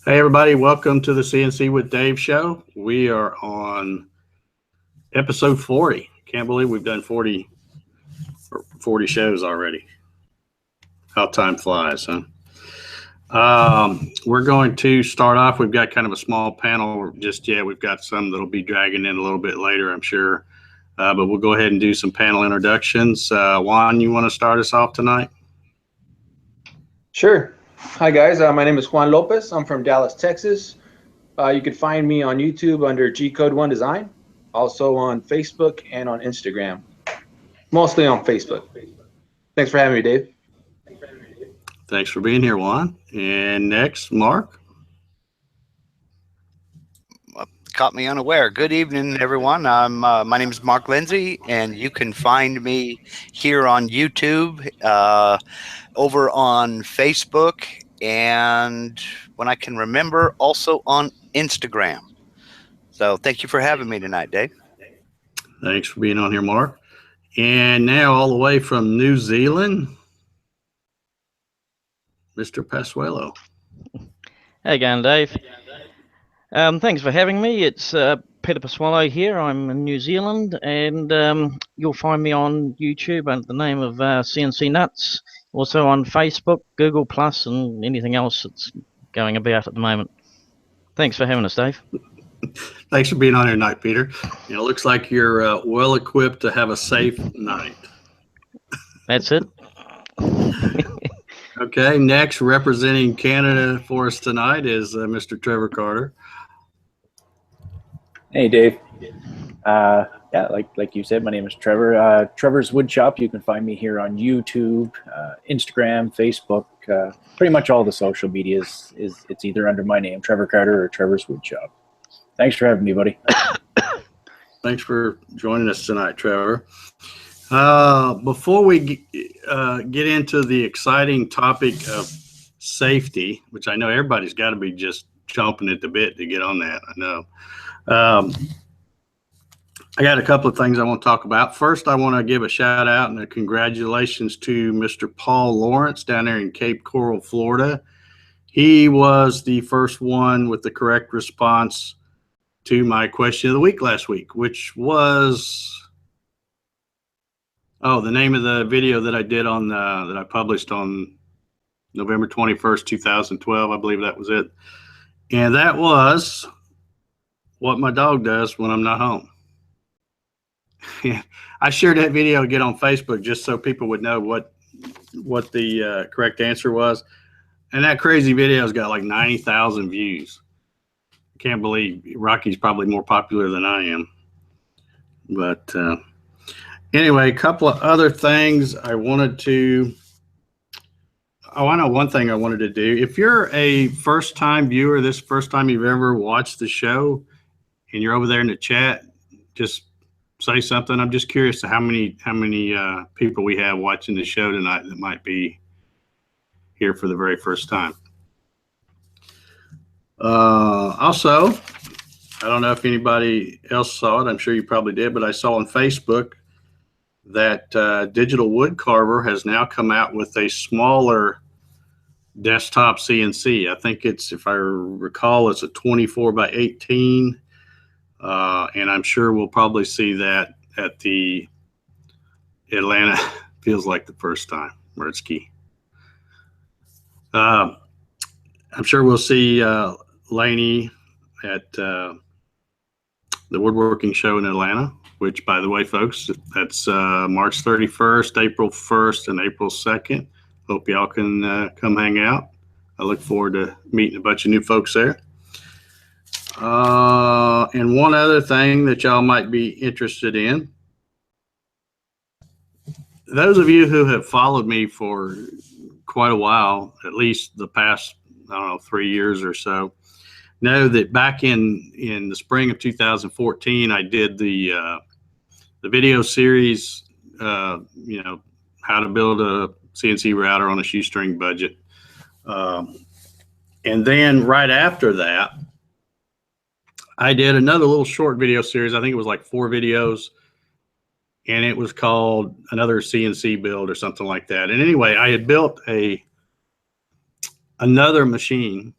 Hey everybody, welcome to the CNC with Dave show. We are on episode 40. Can't believe we've done 40 shows already. How time flies, huh? We're going to start off. We've got kind of a small panel just yet. We've got some that'll be dragging in a little bit later, I'm sure. But we'll go ahead and do some panel introductions. Juan, you want to start us off tonight? Sure. Hi guys, my name is Juan Lopez. I'm from Dallas, Texas. You can find me on YouTube under G Code 1 Design, also on Facebook and on Instagram. Mostly on Facebook. Thanks for having me, Dave. Thanks for being here, Juan. And next, Mark. Caught me unaware. Good evening, everyone. My name is Mark Lindsay, and you can find me here on YouTube, over on Facebook, and when I can remember, also on Instagram. So thank you for having me tonight, Dave. Thanks for being on here, Mark. And now all the way from New Zealand, Mr. Pasuelo. Hey again, Dave. Thanks for having me. It's Peter Pasuelo here. I'm in New Zealand, and you'll find me on YouTube under the name of CNC Nuts. Also on Facebook, Google Plus, and anything else that's going about at the moment. Thanks for having us, Dave. Thanks for being on here tonight, Peter. It looks like you're well equipped to have a safe night. That's it. Okay, next, representing Canada for us tonight is Mr. Trevor Carter. Hey, Dave. Yeah, like you said, my name is Trevor. Trevor's Woodshop. You can find me here on YouTube, Instagram, Facebook, pretty much all the social medias. It's either under my name, Trevor Carter, or Trevor's Woodshop. Thanks for having me, buddy. Thanks for joining us tonight, Trevor. Before we get into the exciting topic of safety, which I know everybody's got to be just chomping at the bit to get on that, I know. I got a couple of things I want to talk about. First, I want to give a shout out and a congratulations to Mr. Paul Lawrence down there in Cape Coral, Florida. He was the first one with the correct response to my question of the week last week, which was, the name of the video that I did on that I published on November 21st, 2012. I believe that was it. And that was what my dog does when I'm not home. I shared that video again on Facebook just so people would know what the correct answer was. And that crazy video's got like 90,000 views. I can't believe Rocky's probably more popular than I am. But anyway, a couple of other things I wanted to. Oh, I know one thing I wanted to do. If you're a first-time viewer, this first time you've ever watched the show, and you're over there in the chat, just say something. I'm just curious to how many people we have watching the show tonight that might be here for the very first time. Also, I don't know if anybody else saw it. I'm sure you probably did, but I saw on Facebook that Digital Wood Carver has now come out with a smaller desktop CNC. I think it's, if I recall, it's a 24 by 18. And I'm sure we'll probably see that at the Atlanta Feels Like the First Time Mertzke. I'm sure we'll see Laney at the Woodworking Show in Atlanta, which, by the way, folks, that's March 31st, April 1st, and April 2nd. Hope y'all can come hang out. I look forward to meeting a bunch of new folks there. And one other thing that y'all might be interested in. Those of you who have followed me for quite a while, at least the past, 3 years or so, know that back in the spring of 2014, I did the video series, how to build a CNC router on a shoestring budget. And then right after that, I did another little short video series. I think it was like 4 videos, and it was called Another CNC Build or something like that. And anyway, I had built another machine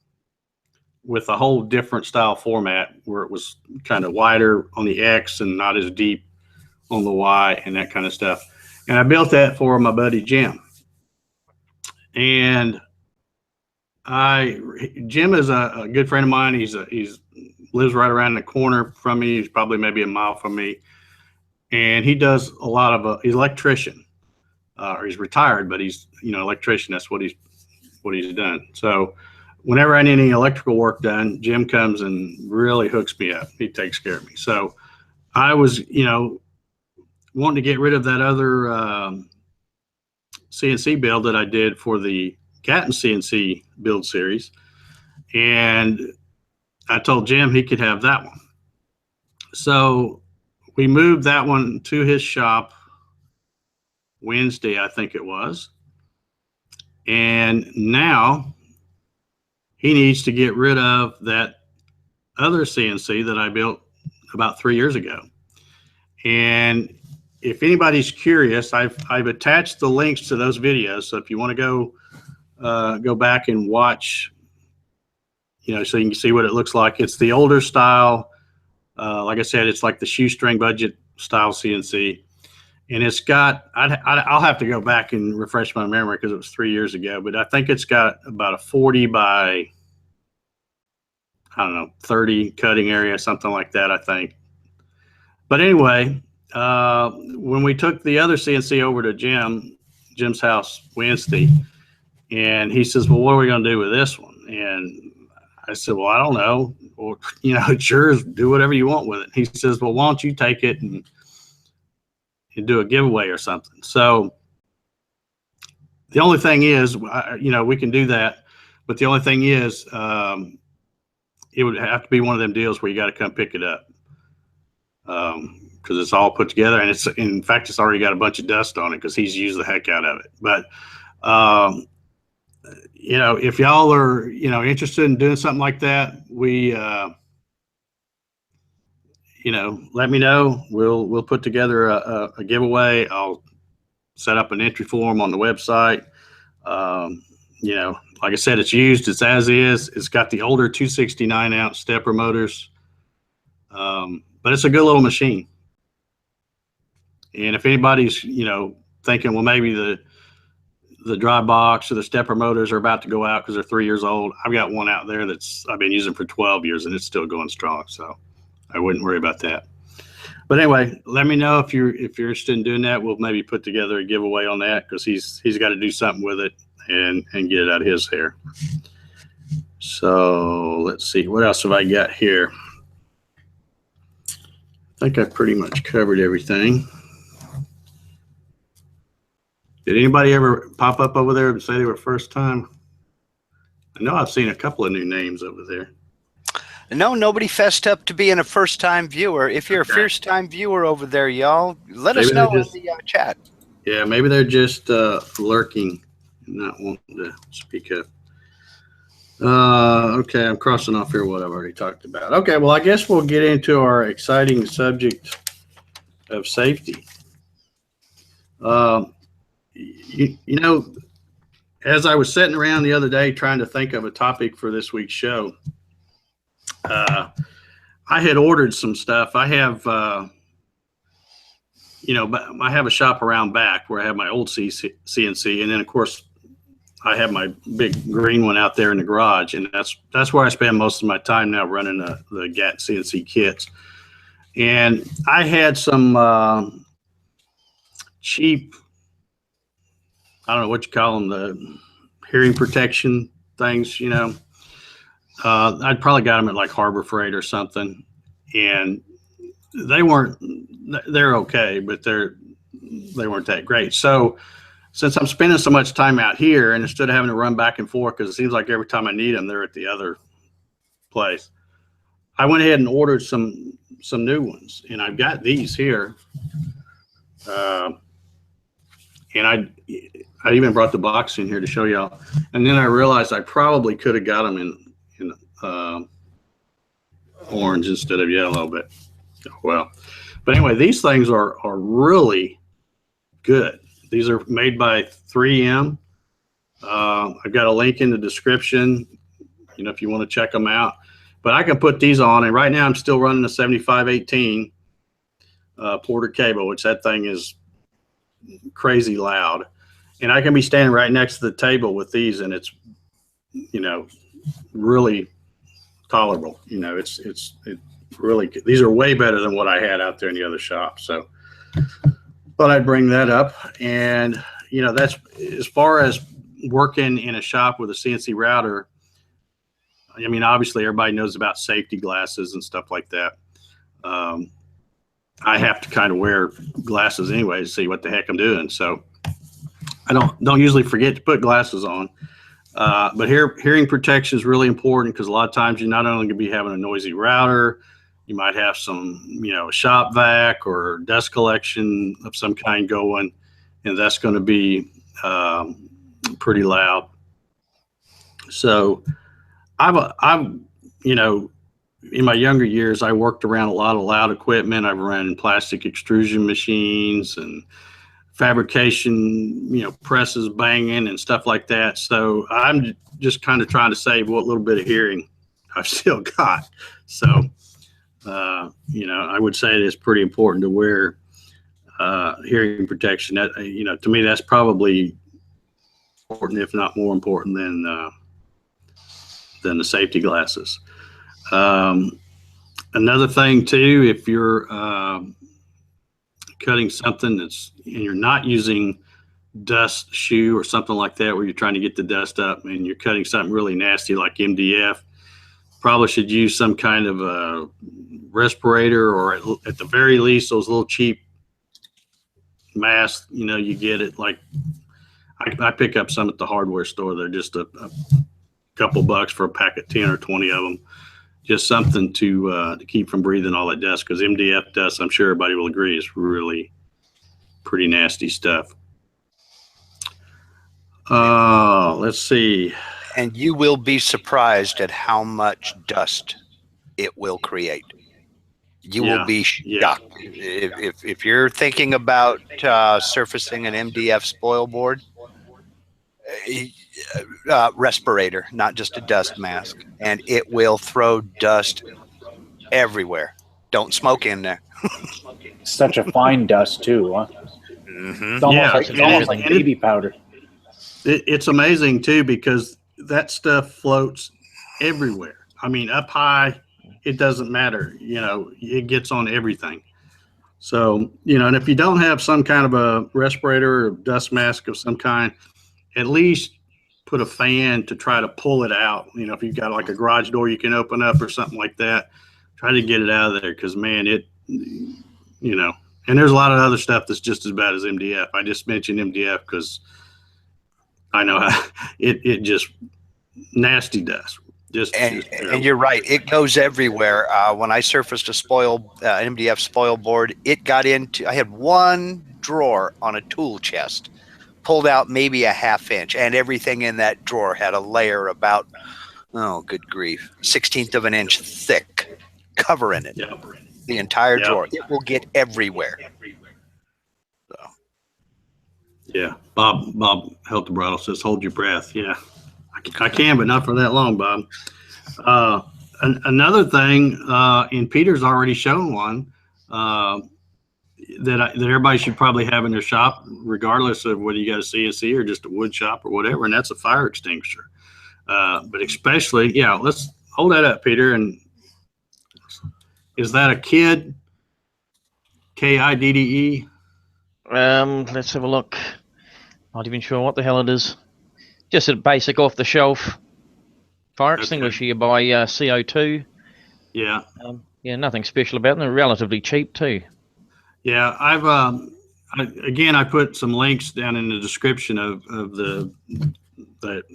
with a whole different style format where it was kind of wider on the X and not as deep on the Y and that kind of stuff. And I built that for my buddy Jim. And Jim is a good friend of mine. He's lives right around the corner from me. He's probably maybe a mile from me. And he does a lot of, he's an electrician, or he's retired, but he's, electrician. That's what he's done. So whenever I need any electrical work done, Jim comes and really hooks me up. He takes care of me. So I was, wanting to get rid of that other CNC build that I did for the Gatton CNC build series. And I told Jim he could have that one. So we moved that one to his shop Wednesday, I think it was. And now he needs to get rid of that other CNC that I built about 3 years ago. And if anybody's curious, I've attached the links to those videos. So if you want to go back and watch, so you can see what it looks like. It's the older style. Like I said, it's like the shoestring budget style CNC. And it's got, I'll have to go back and refresh my memory because it was 3 years ago, but I think it's got about a 40 by, 30 cutting area, something like that, I think. But anyway, when we took the other CNC over to Jim's house Wednesday, and he says, well, what are we going to do with this one? And I said, well, I don't know. Well, it's yours. Do whatever you want with it. He says, well, why don't you take it and do a giveaway or something? So the only thing is, we can do that. But the only thing is, it would have to be one of them deals where you got to come pick it up. Because it's all put together, and in fact, it's already got a bunch of dust on it because he's used the heck out of it. But, if y'all are, interested in doing something like that, let me know. We'll put together a giveaway. I'll set up an entry form on the website. Like I said, it's used. It's as is. It's got the older 269 ounce stepper motors, but it's a good little machine. And if anybody's, thinking, well, maybe the dry box or the stepper motors are about to go out because they're 3 years old, I've got one out there I've been using for 12 years and it's still going strong. So I wouldn't worry about that. But anyway, let me know if you're interested in doing that. We'll maybe put together a giveaway on that because he's got to do something with it and get it out of his hair. So let's see, what else have I got here? I think I pretty much covered everything. Did anybody ever pop up over there and say they were first time? I know I've seen a couple of new names over there. No, nobody fessed up to being a first-time viewer. If you're a first-time viewer over there, y'all, let us know in the chat. Yeah, maybe they're just lurking and not wanting to speak up. Okay, I'm crossing off here what I've already talked about. Okay, well, I guess we'll get into our exciting subject of safety. As I was sitting around the other day trying to think of a topic for this week's show, I had ordered some stuff. I have, I have a shop around back where I have my old CNC, and then of course I have my big green one out there in the garage, and that's where I spend most of my time now, running the Gatton CNC kits. And I had some cheap, I don't know what you call them, the hearing protection things, I'd probably got them at like Harbor Freight or something, and they're okay, but they weren't that great. So since I'm spending so much time out here, and instead of having to run back and forth, because it seems like every time I need them, they're at the other place, I went ahead and ordered some new ones, and I've got these here. And I even brought the box in here to show y'all. And then I realized I probably could have got them in orange instead of yellow, but well. But anyway, these things are really good. These are made by 3M. I've got a link in the description, if you want to check them out. But I can put these on, and right now I'm still running a 7518 Porter cable, which that thing is crazy loud. And I can be standing right next to the table with these, and it's, you know, really tolerable. You know, it really, these are way better than what I had out there in the other shop. So thought I'd bring that up. And, you know, that's as far as working in a shop with a CNC router. I mean, obviously everybody knows about safety glasses and stuff like that. I have to kind of wear glasses anyway to see what the heck I'm doing. So I don't usually forget to put glasses on. But hearing protection is really important, because a lot of times you're not only going to be having a noisy router, you might have some, you know, shop vac or dust collection of some kind going, and that's going to be pretty loud. So I've, you know, in my younger years, I worked around a lot of loud equipment. I've run plastic extrusion machines and fabrication, you know, presses banging and stuff like that. So I'm just kind of trying to save what little bit of hearing I've still got. So, you know, I would say it's pretty important to wear hearing protection. That, you know, to me, that's probably important, if not more important than the safety glasses. Another thing too, if you're cutting something and you're not using dust shoe or something like that, where you're trying to get the dust up and you're cutting something really nasty like MDF, probably should use some kind of a respirator, or at the very least those little cheap masks, you know, you get it, like I pick up some at the hardware store. They're just a couple bucks for a pack of 10 or 20 of them. Just something to keep from breathing all that dust, because MDF dust, I'm sure everybody will agree, is really pretty nasty stuff. Let's see. And you will be surprised at how much dust it will create. You will be shocked. If you're thinking about surfacing an MDF spoil board, respirator, not just a dust mask, and it will throw dust everywhere. Don't smoke in there. Such a fine dust too, huh? Mm-hmm. It's almost like baby powder. It's amazing too, because that stuff floats everywhere. I mean, up high, it doesn't matter. You know, it gets on everything. So, you know, and if you don't have some kind of a respirator or dust mask of some kind, at least put a fan to try to pull it out. You know, if you've got like a garage door you can open up or something like that, try to get it out of there, because, man, it, you know, and there's a lot of other stuff that's just as bad as MDF. I just mentioned MDF because I know how it just nasty dust. And you're right, it goes everywhere. When I surfaced a MDF spoil board, it got into, I had one drawer on a tool chest, pulled out maybe a ½ inch, and everything in that drawer had a layer about, oh, good grief, 1/16 of an inch thick, covering it. Yep. The entire drawer. It will get everywhere. So. Yeah, Bob Heltebrottle says, hold your breath. Yeah, I can, but not for that long, Bob. Another thing, and Peter's already shown one, that everybody should probably have in their shop, regardless of whether you got a CNC or just a wood shop or whatever, and that's a fire extinguisher. But especially, let's hold that up, Peter. And is that a KIDDE? KIDDE? Let's have a look. Not even sure what the hell it is. Just a basic off-the-shelf fire extinguisher. You buy CO2. Yeah. Nothing special about them. They're relatively cheap too. Yeah, I put some links down in the description of the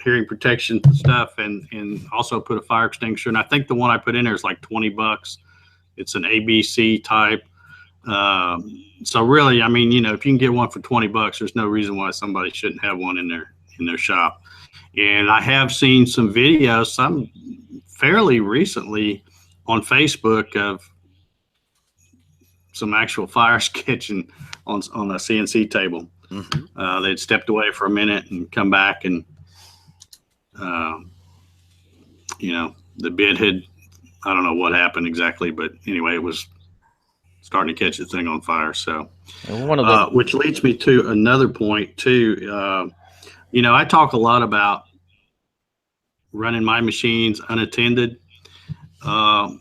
hearing protection stuff, and also put a fire extinguisher. And I think the one I put in there is like $20. It's an ABC type. So really, I mean, you know, if you can get one for $20, there's no reason why somebody shouldn't have one in their shop. And I have seen some videos, some fairly recently on Facebook, of some actual fires catching on a CNC table. Mm-hmm. They'd stepped away for a minute and come back, and you know, the bit had I don't know what happened exactly, but anyway, it was starting to catch the thing on fire. So, One of the which leads me to another point too. I talk a lot about running my machines unattended. And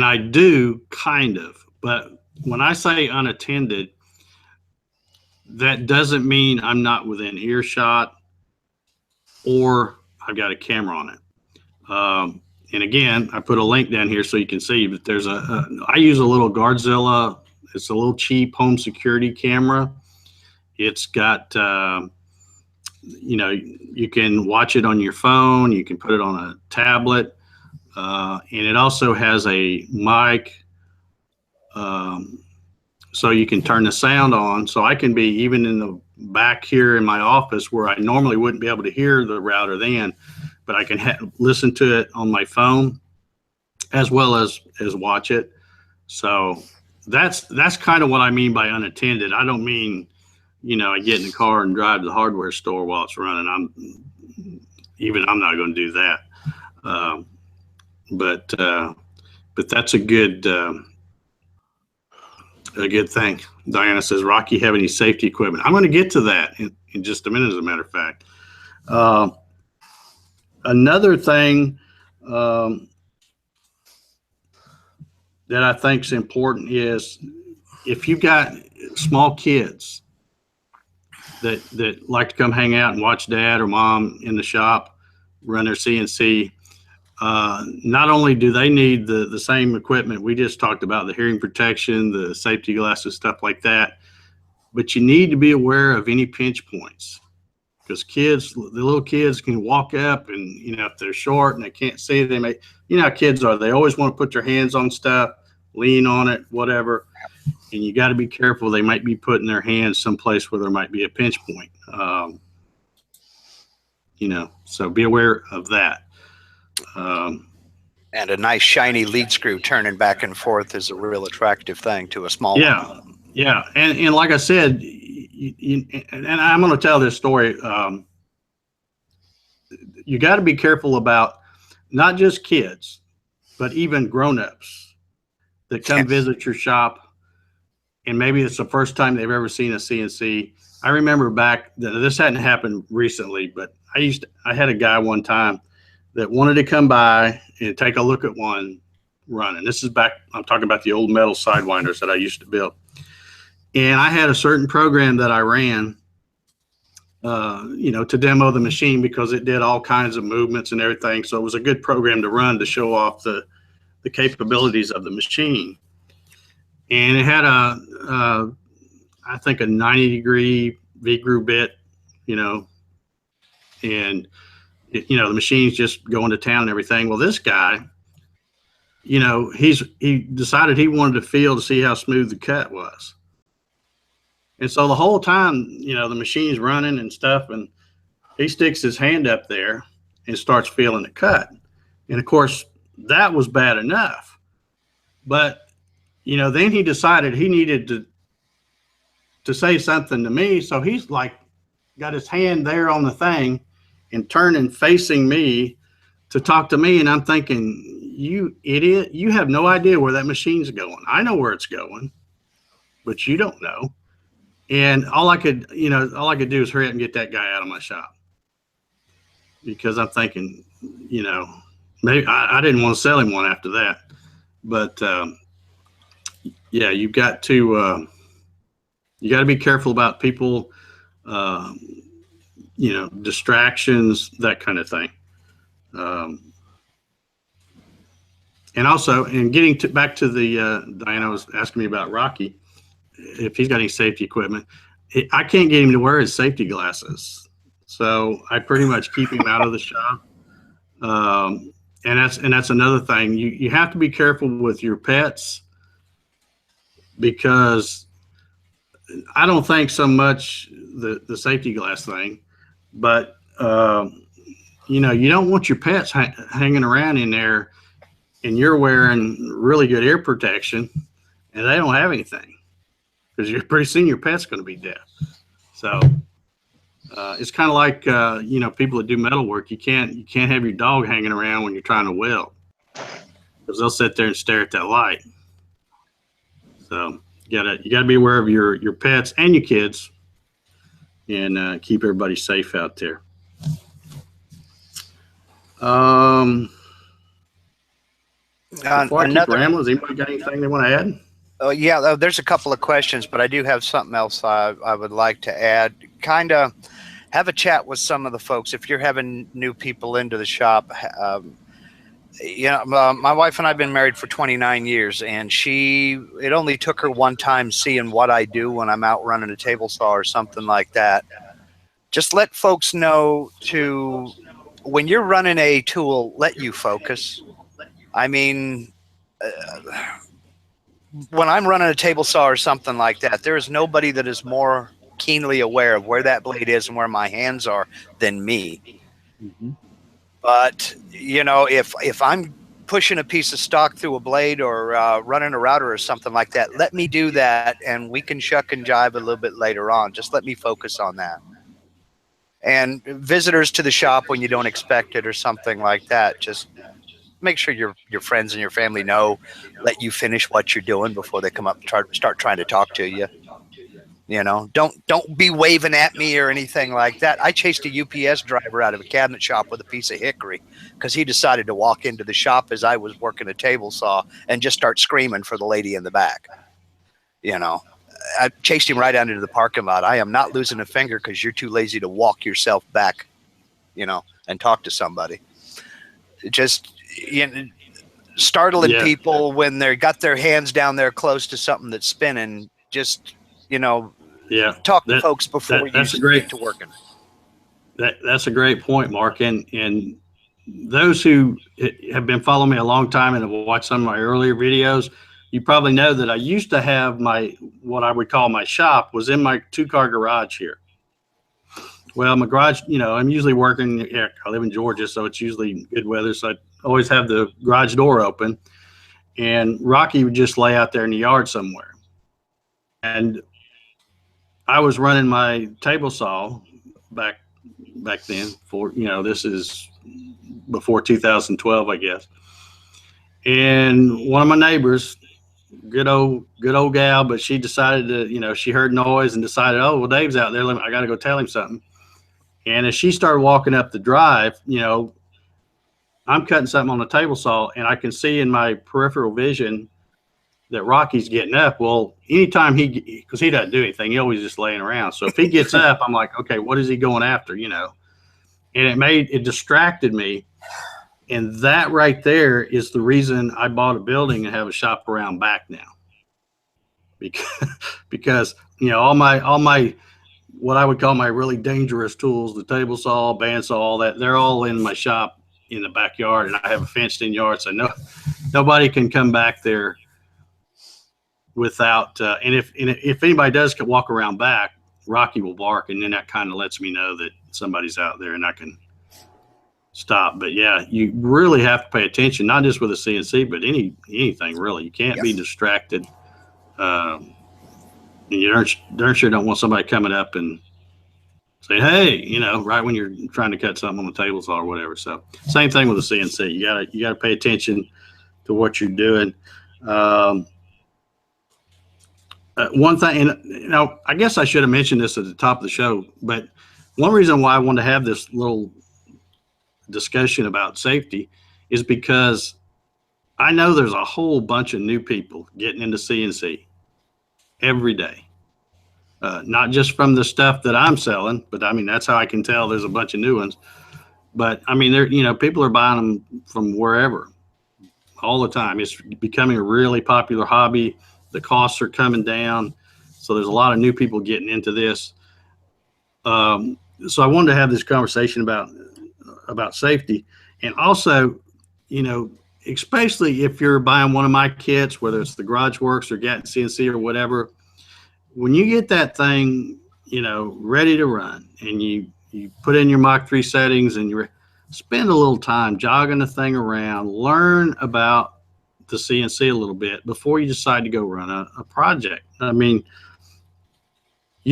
I do kind of, but when I say unattended, that doesn't mean I'm not within earshot or I've got a camera on it. And again, I put a link down here so you can see, but there's I use a little Guardzilla. It's a little cheap home security camera. It's got, you can watch it on your phone. You can put it on a tablet. And it also has a mic, so you can turn the sound on. So I can be even in the back here in my office where I normally wouldn't be able to hear the router then, but I can listen to it on my phone as well as watch it. So that's kind of what I mean by unattended. I don't mean, I get in the car and drive to the hardware store while it's running. I'm not going to do that. But that's a good thing. Diana says, Rocky, have any safety equipment? I'm going to get to that in just a minute, as a matter of fact. Another thing that I think is important is if you've got small kids that like to come hang out and watch dad or mom in the shop run their CNC, not only do they need the same equipment we just talked about, the hearing protection, the safety glasses, stuff like that, but you need to be aware of any pinch points, because the little kids can walk up and, if they're short and they can't see, they may, how kids are. They always want to put their hands on stuff, lean on it, whatever. And you got to be careful. They might be putting their hands someplace where there might be a pinch point. So be aware of that. And a nice shiny lead screw turning back and forth is a real attractive thing to a small one. Yeah. And like I said, and I'm going to tell this story. You got to be careful about not just kids, but even grown-ups that come visit your shop. And maybe it's the first time they've ever seen a CNC. I remember back, this hadn't happened recently, but I had a guy one time that wanted to come by and take a look at one running. This is back, I'm talking about the old metal sidewinders that I used to build. And I had a certain program that I ran, to demo the machine, because it did all kinds of movements and everything. So it was a good program to run to show off the capabilities of the machine. And it had I think a 90-degree V-groove bit, and the machine's just going to town and everything. Well, this guy, he decided he wanted to feel to see how smooth the cut was. And so the whole time, the machine's running and stuff, and he sticks his hand up there and starts feeling the cut. And of course, that was bad enough. But, then he decided he needed to say something to me. So he's like, got his hand there on the thing and turning facing me to talk to me. And I'm thinking, you idiot, you have no idea where that machine's going. I know where it's going, but you don't know. And all I could do is hurry up and get that guy out of my shop, because I'm thinking, maybe I didn't want to sell him one after that. But you've got to be careful about people, distractions, that kind of thing. And also, and getting back to the Diana was asking me about Rocky, if he's got any safety equipment. I can't get him to wear his safety glasses, so I pretty much keep him out of the shop. And that's another thing. You have to be careful with your pets, because I don't think so much the safety glass thing, but you don't want your pets hanging around in there, and you're wearing really good ear protection, and they don't have anything, because you're pretty soon your pet's going to be deaf. So it's kind of like people that do metal work. You can't have your dog hanging around when you're trying to weld. because they'll sit there and stare at that light. So you gotta be aware of your pets and your kids, and keep everybody safe out there. Before I keep rambling, has anybody got anything they want to add? Oh, yeah, there's a couple of questions, but I do have something else I would like to add. Kind of have a chat with some of the folks. If you're having new people into the shop, my wife and I have been married for 29 years, and it only took her one time seeing what I do when I'm out running a table saw or something like that. Just let folks know when you're running a tool, let you focus. I mean, when I'm running a table saw or something like that, there is nobody that is more keenly aware of where that blade is and where my hands are than me. Mm-hmm. But, if I'm pushing a piece of stock through a blade or running a router or something like that, let me do that, and we can shuck and jive a little bit later on. Just let me focus on that. And visitors to the shop when you don't expect it or something like that, just make sure your friends and your family let you finish what you're doing before they come up and start trying to talk to you. Don't be waving at me or anything like that. I chased a UPS driver out of a cabinet shop with a piece of hickory because he decided to walk into the shop as I was working a table saw and just start screaming for the lady in the back. I chased him right out into the parking lot. I am not losing a finger because you're too lazy to walk yourself back, and talk to somebody. Just startling people when they got their hands down there close to something that's spinning. Just talk to folks before you get to working. That's a great point, Mark. And those who have been following me a long time and have watched some of my earlier videos, you probably know that I used to have what I would call my shop was in my 2-car garage here. Well, my garage, I'm usually working. I live in Georgia, so it's usually good weather. So I always have the garage door open, and Rocky would just lay out there in the yard somewhere. And I was running my table saw back then this is before 2012, I guess. And one of my neighbors, good old gal, but she decided to, she heard noise and decided, oh, well, Dave's out there. I got to go tell him something. And as she started walking up the drive, I'm cutting something on the table saw, and I can see in my peripheral vision that Rocky's getting up. Well, anytime because he doesn't do anything, he always just laying around. So if he gets up, I'm like, okay, what is he going after? And it distracted me. And that right there is the reason I bought a building and have a shop around back now. Because all my what I would call my really dangerous tools, the table saw, bandsaw, all that, they're all in my shop in the backyard, and I have a fenced in yard, so nobody can come back there without and if anybody does walk around back, Rocky will bark, and then that kind of lets me know that somebody's out there and I can stop. But yeah, you really have to pay attention, not just with a CNC, but anything really. You can't be distracted. And you darn sure don't want somebody coming up and say, hey, right when you're trying to cut something on the table saw or whatever. So same thing with the CNC. You gotta pay attention to what you're doing. One thing, and I guess I should have mentioned this at the top of the show, but one reason why I wanted to have this little discussion about safety is because I know there's a whole bunch of new people getting into CNC every day. Not just from the stuff that I'm selling, but that's how I can tell there's a bunch of new ones. But people are buying them from wherever all the time. It's becoming a really popular hobby. The costs are coming down. So there's a lot of new people getting into this. So I wanted to have this conversation about safety. And also, especially if you're buying one of my kits, whether it's the Garage Works or Gatton CNC or whatever, when you get that thing, ready to run, and you put in your Mach 3 settings and you spend a little time jogging the thing around, learn about the CNC a little bit before you decide to go run a project. You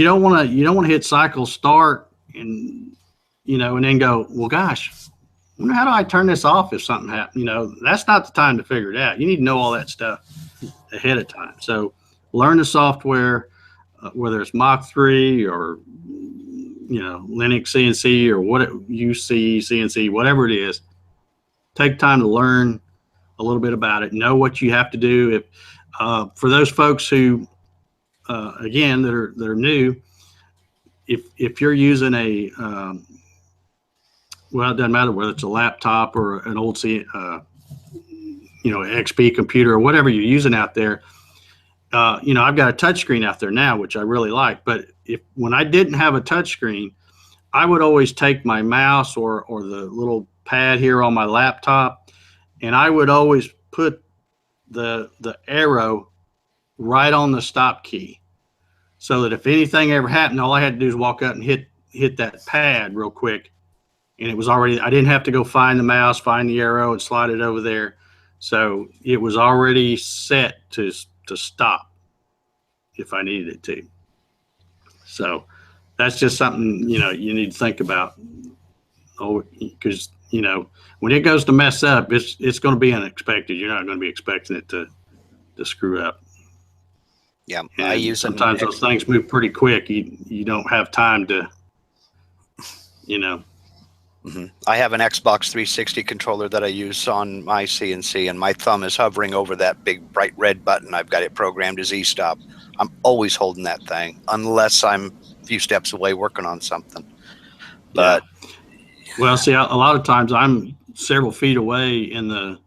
don't want to hit cycle start and then go, well, gosh, wonder how do I turn this off if something happens? That's not the time to figure it out. You need to know all that stuff ahead of time. So learn the software, whether it's Mach 3 or Linux CNC or what UC CNC, whatever it is. Take time to learn a little bit about it. Know what you have to do. If for those folks who again that are new, if you're using a well, it doesn't matter whether it's a laptop or an old XP computer or whatever you're using out there. I've got a touchscreen out there now, which I really like. But when I didn't have a touchscreen, I would always take my mouse or the little pad here on my laptop, and I would always put the arrow right on the stop key, so that if anything ever happened, all I had to do is walk out and hit that pad real quick, and it was already. I didn't have to go find the mouse, find the arrow, and slide it over there. So it was already set to stop if I needed it to. So that's just something you need to think about. Oh, because when it goes to mess up, it's going to be unexpected. You're not going to be expecting it to screw up. Yeah, and I use sometimes those things move pretty quick. You don't have time to. I have an Xbox 360 controller that I use on my CNC, and my thumb is hovering over that big bright red button. I've got it programmed as E-stop. I'm always holding that thing unless I'm a few steps away working on something. But well, see, a lot of times I'm several feet away in the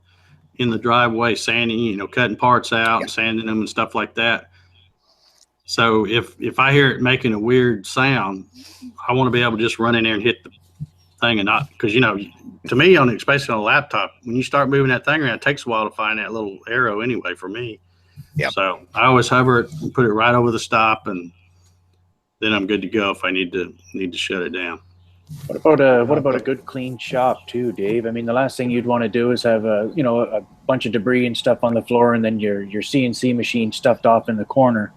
driveway sanding, cutting parts out and sanding them and stuff like that. So if I hear it making a weird sound, I want to be able to just run in there and hit the thing, and not because to me, especially on a laptop, when you start moving that thing around, it takes a while to find that little arrow anyway for me. Yeah. So I always hover it and put it right over the stop, and then I'm good to go if I need to shut it down. What about a good clean shop too, Dave? I mean, the last thing you'd want to do is have a bunch of debris and stuff on the floor, and then your CNC machine stuffed off in the corner,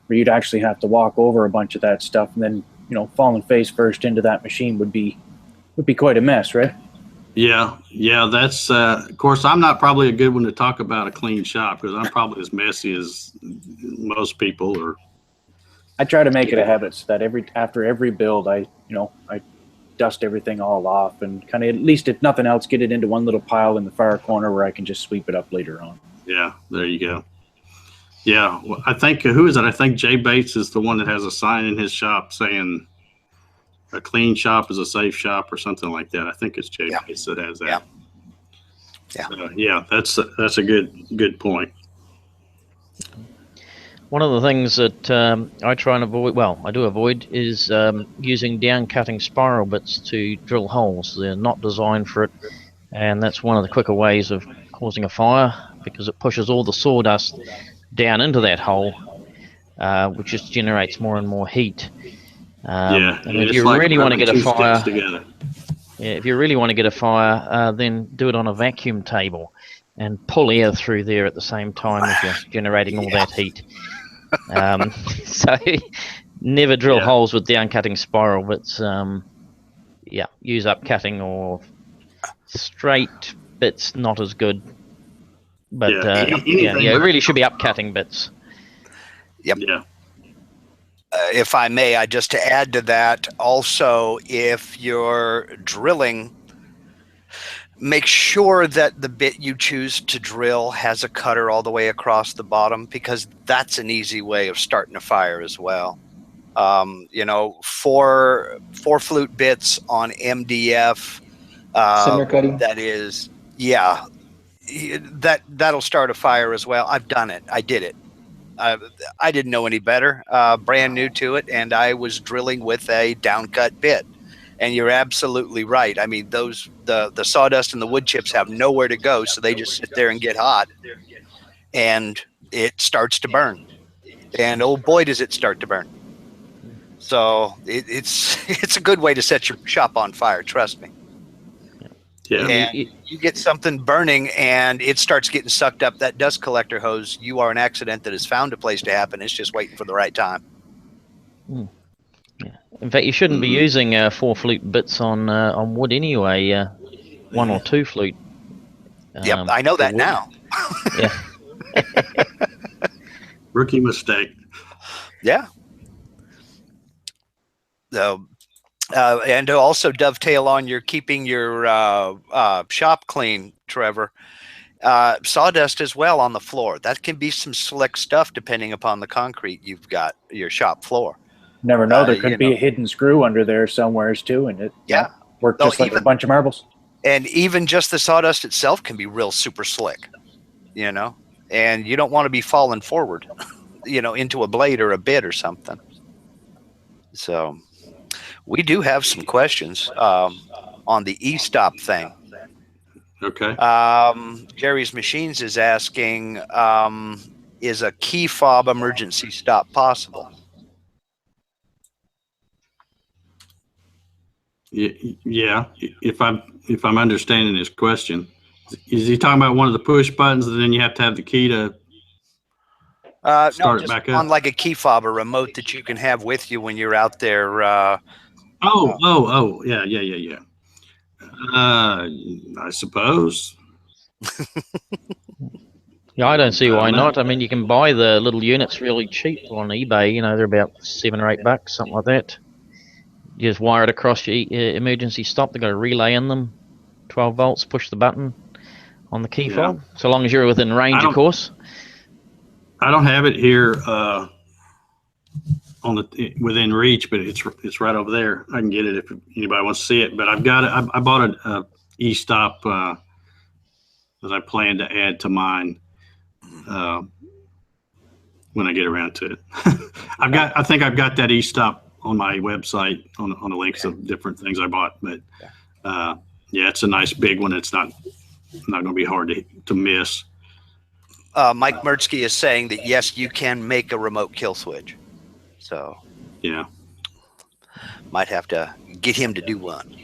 where you'd actually have to walk over a bunch of that stuff, and then falling face first into that machine would be quite a mess, right? Yeah. That's of course I'm not probably a good one to talk about a clean shop because I'm probably as messy as most people are. I try to make it a habit so that after every build, I dust everything all off and kind of, at least if nothing else, get it into one little pile in the far corner where I can just sweep it up later on. Yeah, there you go. Yeah, well, I think who is it? I think Jay Bates is the one that has a sign in his shop saying a clean shop is a safe shop or something like that. I think it's Jay Bates that has that. So, that's a good point. One of the things that I try and avoid, I do avoid, is using down-cutting spiral bits to drill holes. They're not designed for it, and that's one of the quicker ways of causing a fire because it pushes all the sawdust down into that hole, which just generates more and more heat. And if you really want to get a fire, if you really want to get a fire, then do it on a vacuum table and pull air through there at the same time as you're generating all that heat. So never drill holes with down cutting spiral bits. Use up cutting or straight bits, not as good. But it really should be up cutting bits. Yep. Yeah. If I may, just to add to that, also, if you're drilling, make sure that the bit you choose to drill has a cutter all the way across the bottom, because that's an easy way of starting a fire as well. Four flute bits on MDF. Center cutting. That is, that'll start a fire as well. I've done it. I did it. I didn't know any better, brand new to it, and I was drilling with a downcut bit. And you're absolutely right. I mean, the sawdust and the wood chips have nowhere to go, so they just sit there and get hot, and it starts to burn. And oh boy, does it start to burn! So it's a good way to set your shop on fire. Trust me. Yeah. And you get something burning and it starts getting sucked up that dust collector hose. You are an accident that has found a place to happen. It's just waiting for the right time. Mm. Yeah. In fact, you shouldn't be using 4 flute bits on wood anyway. one or two flute. Yep, I know that wood. now. Yeah. Rookie mistake. Yeah. So, and to also dovetail on your keeping your shop clean, Trevor, sawdust as well on the floor. That can be some slick stuff depending upon the concrete you've got your shop floor. Never know. There could you be know. a hidden screw under there somewheres too, and it Yeah. worked Well, just like a even- bunch of marbles. And even just the sawdust itself can be real super slick, you know, and you don't want to be falling forward, you know, into a blade or a bit or something. So we do have some questions on the e-stop thing. Okay. Jerry's Machines is asking, is a key fob emergency stop possible? Yeah. If I'm understanding his question, is he talking about one of the push buttons, and then you have to have the key to No, start it just back up? on like a key fob, a remote that you can have with you when you're out there. Yeah. I suppose. Yeah, I don't see I why don't know. not. I mean, you can buy the little units really cheap on eBay. You know, they're about $7 or $8, something like that. You just wire it across your emergency stop. They've got a relay in them, 12 volts. Push the button on the key Yeah. fob, so long as you're within range, of course. I don't have it here within reach, but it's right over there. I can get it if anybody wants to see it. But I've got it. I bought an e-stop that I plan to add to mine when I get around to it. I think I've got that e-stop on my website on the links of different things I bought. But yeah, it's a nice big one. It's not going to be hard to miss. Mike Mertzke is saying that yes, you can make a remote kill switch. So Yeah. might have to get him to do one.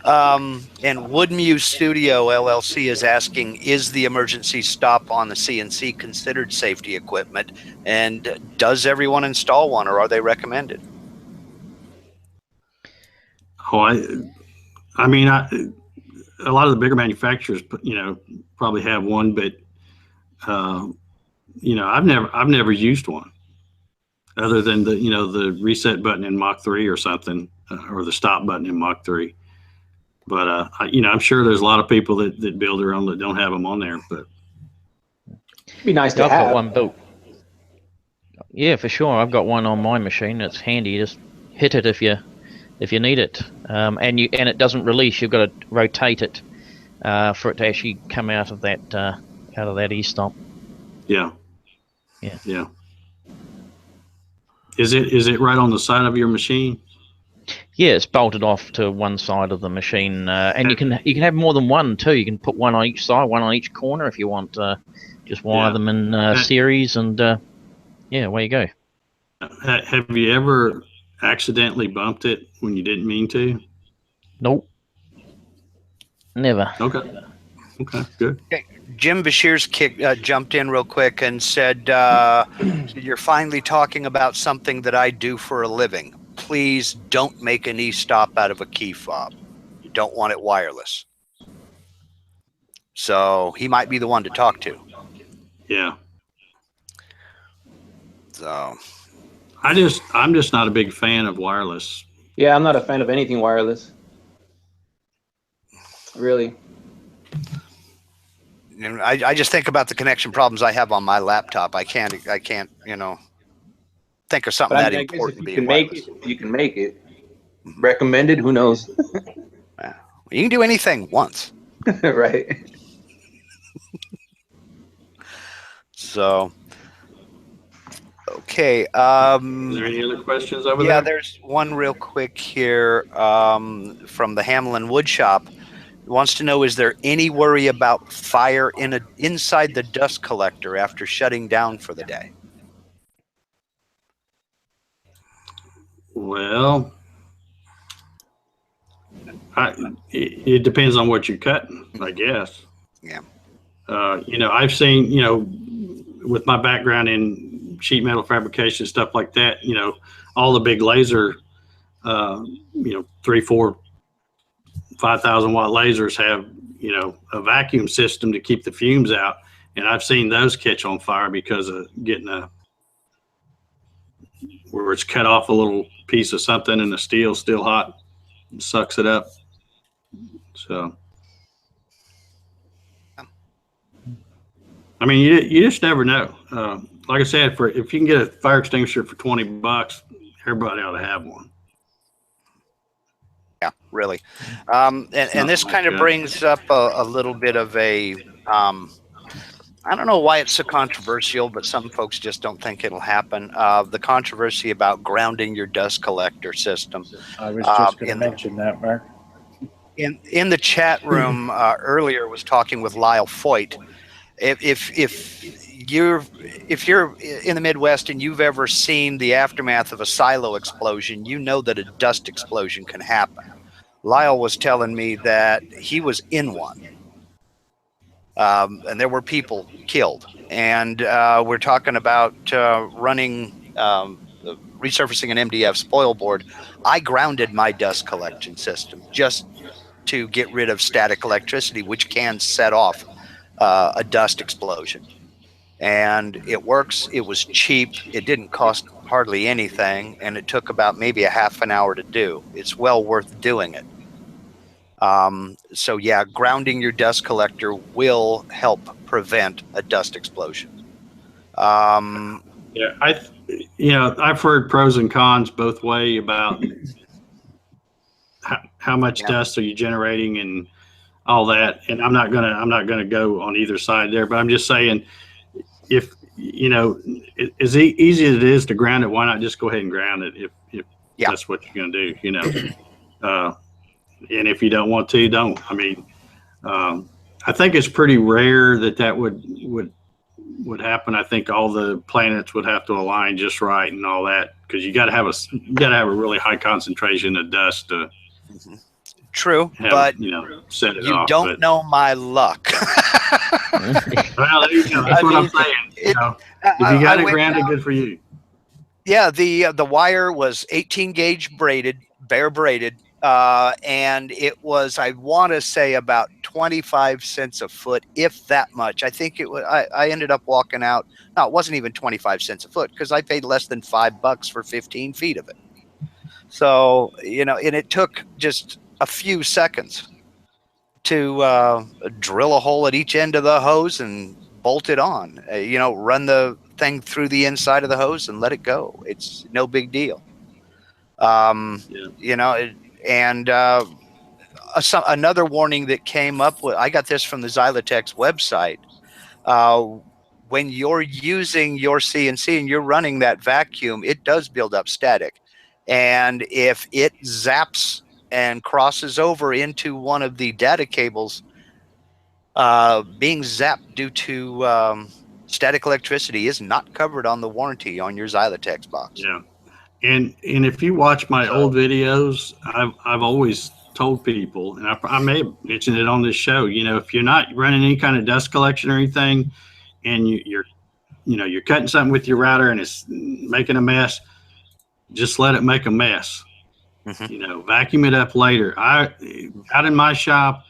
And Woodmuse Studio LLC is asking, is the emergency stop on the CNC considered safety equipment? And does everyone install one, or are they recommended? Oh, I mean, a lot of the bigger manufacturers, probably have one, but I've never used one other than the reset button in Mach 3 or something, or the stop button in Mach 3. But I'm sure there's a lot of people that build their own that don't have them on there. But It'd be nice to I've have. got one built. Yeah, for sure. I've got one on my machine. It's handy. You just hit it if you need it, and it doesn't release. You've got to rotate it for it to actually come out of that e-stop. yeah. Yeah. Is it right on the side of your machine? Yeah, it's bolted off to one side of the machine, and you can have more than one too. You can put one on each side, one on each corner if you want. Just wire them in series, and away you go. Have you ever accidentally bumped it when you didn't mean to? Nope, never. Okay, good. Okay. Jim Bashir's jumped in real quick and said, you're finally talking about something that I do for a living. Please don't make an e-stop out of a key fob. You don't want it wireless. So he might be the one to talk to. Yeah. So I'm just not a big fan of wireless. Yeah, I'm not a fan of anything wireless. Really. I just think about the connection problems I have on my laptop. I can't think of something But that I guess important if being you can make wireless. it, you can make it. Recommended? Who knows? You can do anything once. Right. So, okay. Is there any other questions over there? Yeah, there's one real quick here from the Hamlin Wood Shop. He wants to know, is there any worry about fire inside the dust collector after shutting down for the day? Well, it depends on what you're cutting, I guess. Yeah. I've seen, with my background in sheet metal fabrication, stuff like that, all the big laser, 3, 4 5,000 watt lasers have, a vacuum system to keep the fumes out. And I've seen those catch on fire because of getting where it's cut off a little piece of something and the steel's still hot, sucks it up. So, I mean, you just never know. Like I said, if you can get a fire extinguisher for $20, everybody ought to have one. Yeah, really. And this kind of brings up a little bit of a, I don't know why it's so controversial, but some folks just don't think it'll happen. The controversy about grounding your dust collector system. I was just going to mention that, Mark. In the chat room earlier, was talking with Lyle Foyt. If you're in the Midwest and you've ever seen the aftermath of a silo explosion, you know that a dust explosion can happen. Lyle was telling me that he was in one. And there were people killed. And we're talking about running, resurfacing an MDF spoil board. I grounded my dust collection system just to get rid of static electricity, which can set off a dust explosion. And it works. It was cheap. It didn't cost hardly anything. And it took about maybe a half an hour to do. It's well worth doing it. So yeah, grounding your dust collector will help prevent a dust explosion. Yeah, I've heard pros and cons both way about how much dust are you generating and all that. And I'm not gonna go on either side there, but I'm just saying, if as easy as it is to ground it, why not just go ahead and ground it if that's what you're gonna do, and if you don't want to, don't. I mean, I think it's pretty rare that would happen. I think all the planets would have to align just right and all that, because you got to have a really high concentration of dust to. True, but set it you off. Don't know my luck. Well, there you go. That's what I'm saying. If you got it grounded, good for you. Yeah, the wire was 18 gauge braided, bare braided. And it was, I want to say, about 25 cents a foot, if that much. I think it was. I ended up walking out. No, it wasn't even 25 cents a foot, because I paid less than $5 for 15 feet of it. So and it took just a few seconds to drill a hole at each end of the hose and bolt it on. Run the thing through the inside of the hose and let it go. It's no big deal. And another warning that came up, I got this from the Xylatex website. When you're using your CNC and you're running that vacuum, it does build up static. And if it zaps and crosses over into one of the data cables, being zapped due to static electricity is not covered on the warranty on your Xylatex box. Yeah. And if you watch my old videos, I've always told people, and I may have mentioned it on this show, if you're not running any kind of dust collection or anything, and you're cutting something with your router and it's making a mess, just let it make a mess. Mm-hmm. Vacuum it up later. Out in my shop,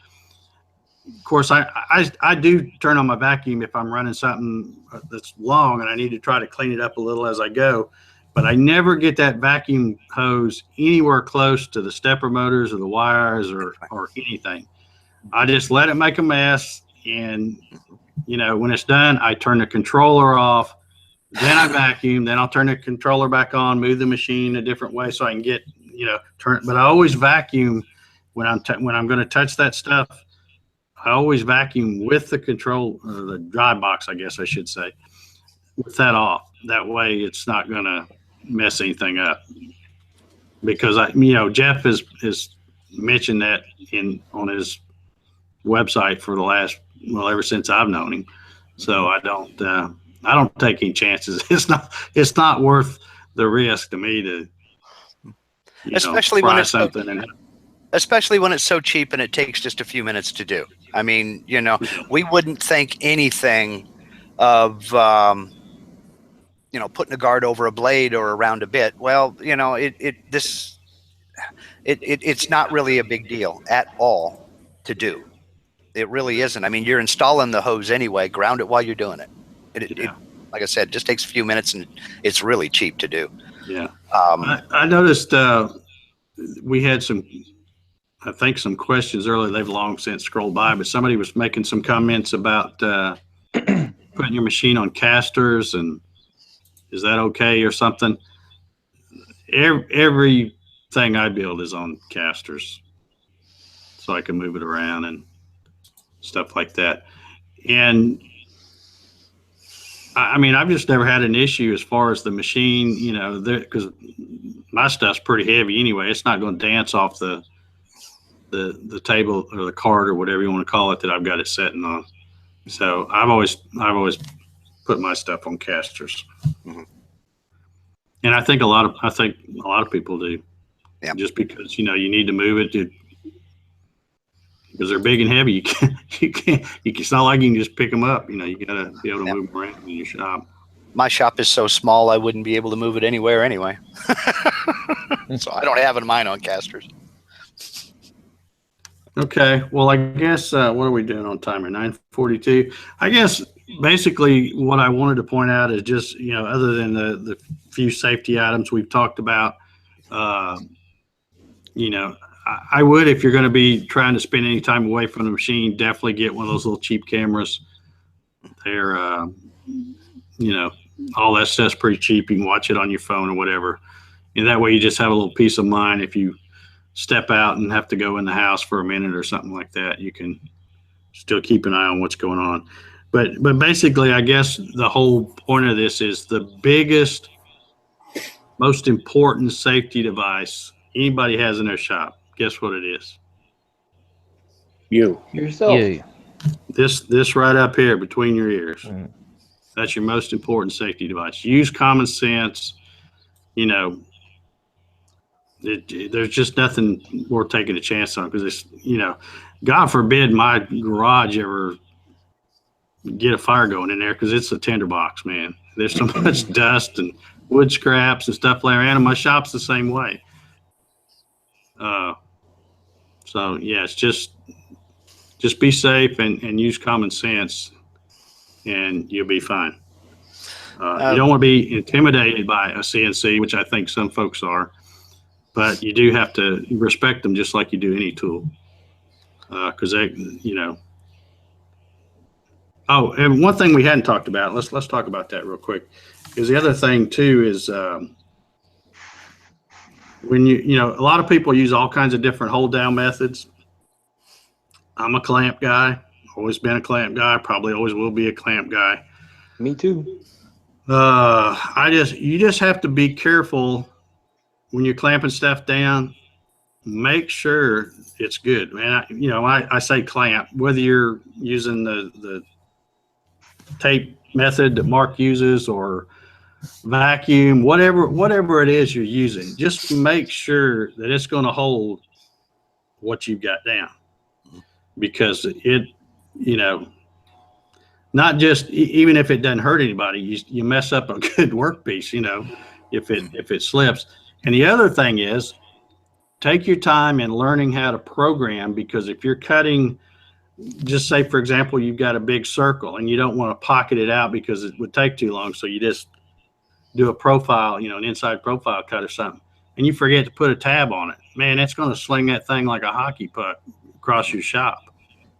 of course, I do turn on my vacuum if I'm running something that's long and I need to try to clean it up a little as I go. But I never get that vacuum hose anywhere close to the stepper motors or the wires or anything. I just let it make a mess. And, when it's done, I turn the controller off. Then I vacuum. Then I'll turn the controller back on, move the machine a different way so I can get, turn it. But I always vacuum when I'm going to touch that stuff. I always vacuum with the control, or the dry box, I guess I should say, with that off. That way it's not going to mess anything up, because Jeff has mentioned that on his website for the last, ever since I've known him. So I don't take any chances. It's not worth the risk to me to especially when it's especially when it's so cheap and it takes just a few minutes to do. I mean, we wouldn't think anything of putting a guard over a blade or around a bit. Well, this it's not really a big deal at all to do. It really isn't. I mean, you're installing the hose anyway. Ground it while you're doing it. It like I said, just takes a few minutes, and it's really cheap to do. Yeah. I noticed we had some questions earlier. They've long since scrolled by, but somebody was making some comments about putting your machine on casters, and is that okay or something? Everything I build is on casters, so I can move it around and stuff like that. And I mean, I've just never had an issue as far as the machine, you know, because my stuff's pretty heavy anyway. It's not going to dance off the table or the cart or whatever you want to call it that I've got it setting on. So I've always put my stuff on casters. Mhm. And I think a lot of people do. Yeah. Just because, you know, you need to move it because they're big and heavy. It's not like you can just pick them up. You know, you got to be able to move them around in your shop. My shop is so small, I wouldn't be able to move it anywhere anyway. So I don't have mine on casters. Okay. Well, I guess, what are we doing on timer? 9:42. I guess basically what I wanted to point out is just, you know, other than the few safety items we've talked about, you know, I would, if you're going to be trying to spend any time away from the machine, definitely get one of those little cheap cameras. They're, you know, all that stuff's pretty cheap. You can watch it on your phone or whatever. And that way you just have a little peace of mind. If you step out and have to go in the house for a minute or something like that, you can still keep an eye on what's going on. But basically, I guess the whole point of this is the biggest, most important safety device anybody has in their shop. Guess what it is? Yourself. You. This right up here between your ears. Mm. That's your most important safety device. Use common sense. You know, there's just nothing worth taking a chance on, because it's, you know, God forbid my garage ever get a fire going in there, because it's a tinderbox, man. There's so much dust and wood scraps and stuff laying around, and my shop's the same way. So yeah, it's just be safe and use common sense, and you'll be fine. You don't want to be intimidated by a CNC, which I think some folks are, but you do have to respect them just like you do any tool, because they, you know. Oh, and one thing we hadn't talked about, let's talk about that real quick, because the other thing too is when you know, a lot of people use all kinds of different hold down methods. I'm a clamp guy, always been a clamp guy, probably always will be a clamp guy. Me too. You just have to be careful when you're clamping stuff down. Make sure it's good, man. I say clamp, whether you're using the tape method that Mark uses or vacuum, whatever it is you're using, just make sure that it's going to hold what you've got down, because it, you know, not just, even if it doesn't hurt anybody, you mess up a good workpiece, you know, if it slips. And the other thing is, take your time in learning how to program, because if you're cutting, just say, for example, you've got a big circle and you don't want to pocket it out because it would take too long. So you just do a profile, you know, an inside profile cut or something, and you forget to put a tab on it. Man, it's going to sling that thing like a hockey puck across your shop.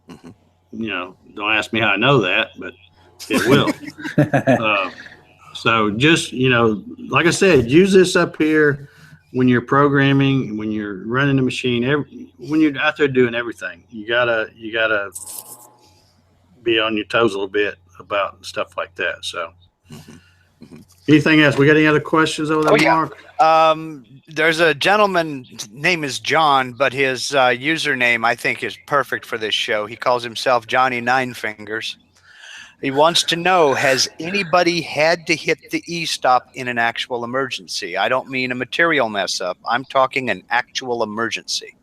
Mm-hmm. You know, don't ask me how I know that, but it will. So just, you know, like I said, use this up here when you're programming, when you're running the machine, when you're out there doing everything. You gotta be on your toes a little bit about stuff like that. So, anything else? We got any other questions over there, Mark? There's a gentleman, name is John, but his username I think is perfect for this show. He calls himself Johnny Nine Fingers. He wants to know, has anybody had to hit the E-stop in an actual emergency? I don't mean a material mess up. I'm talking an actual emergency.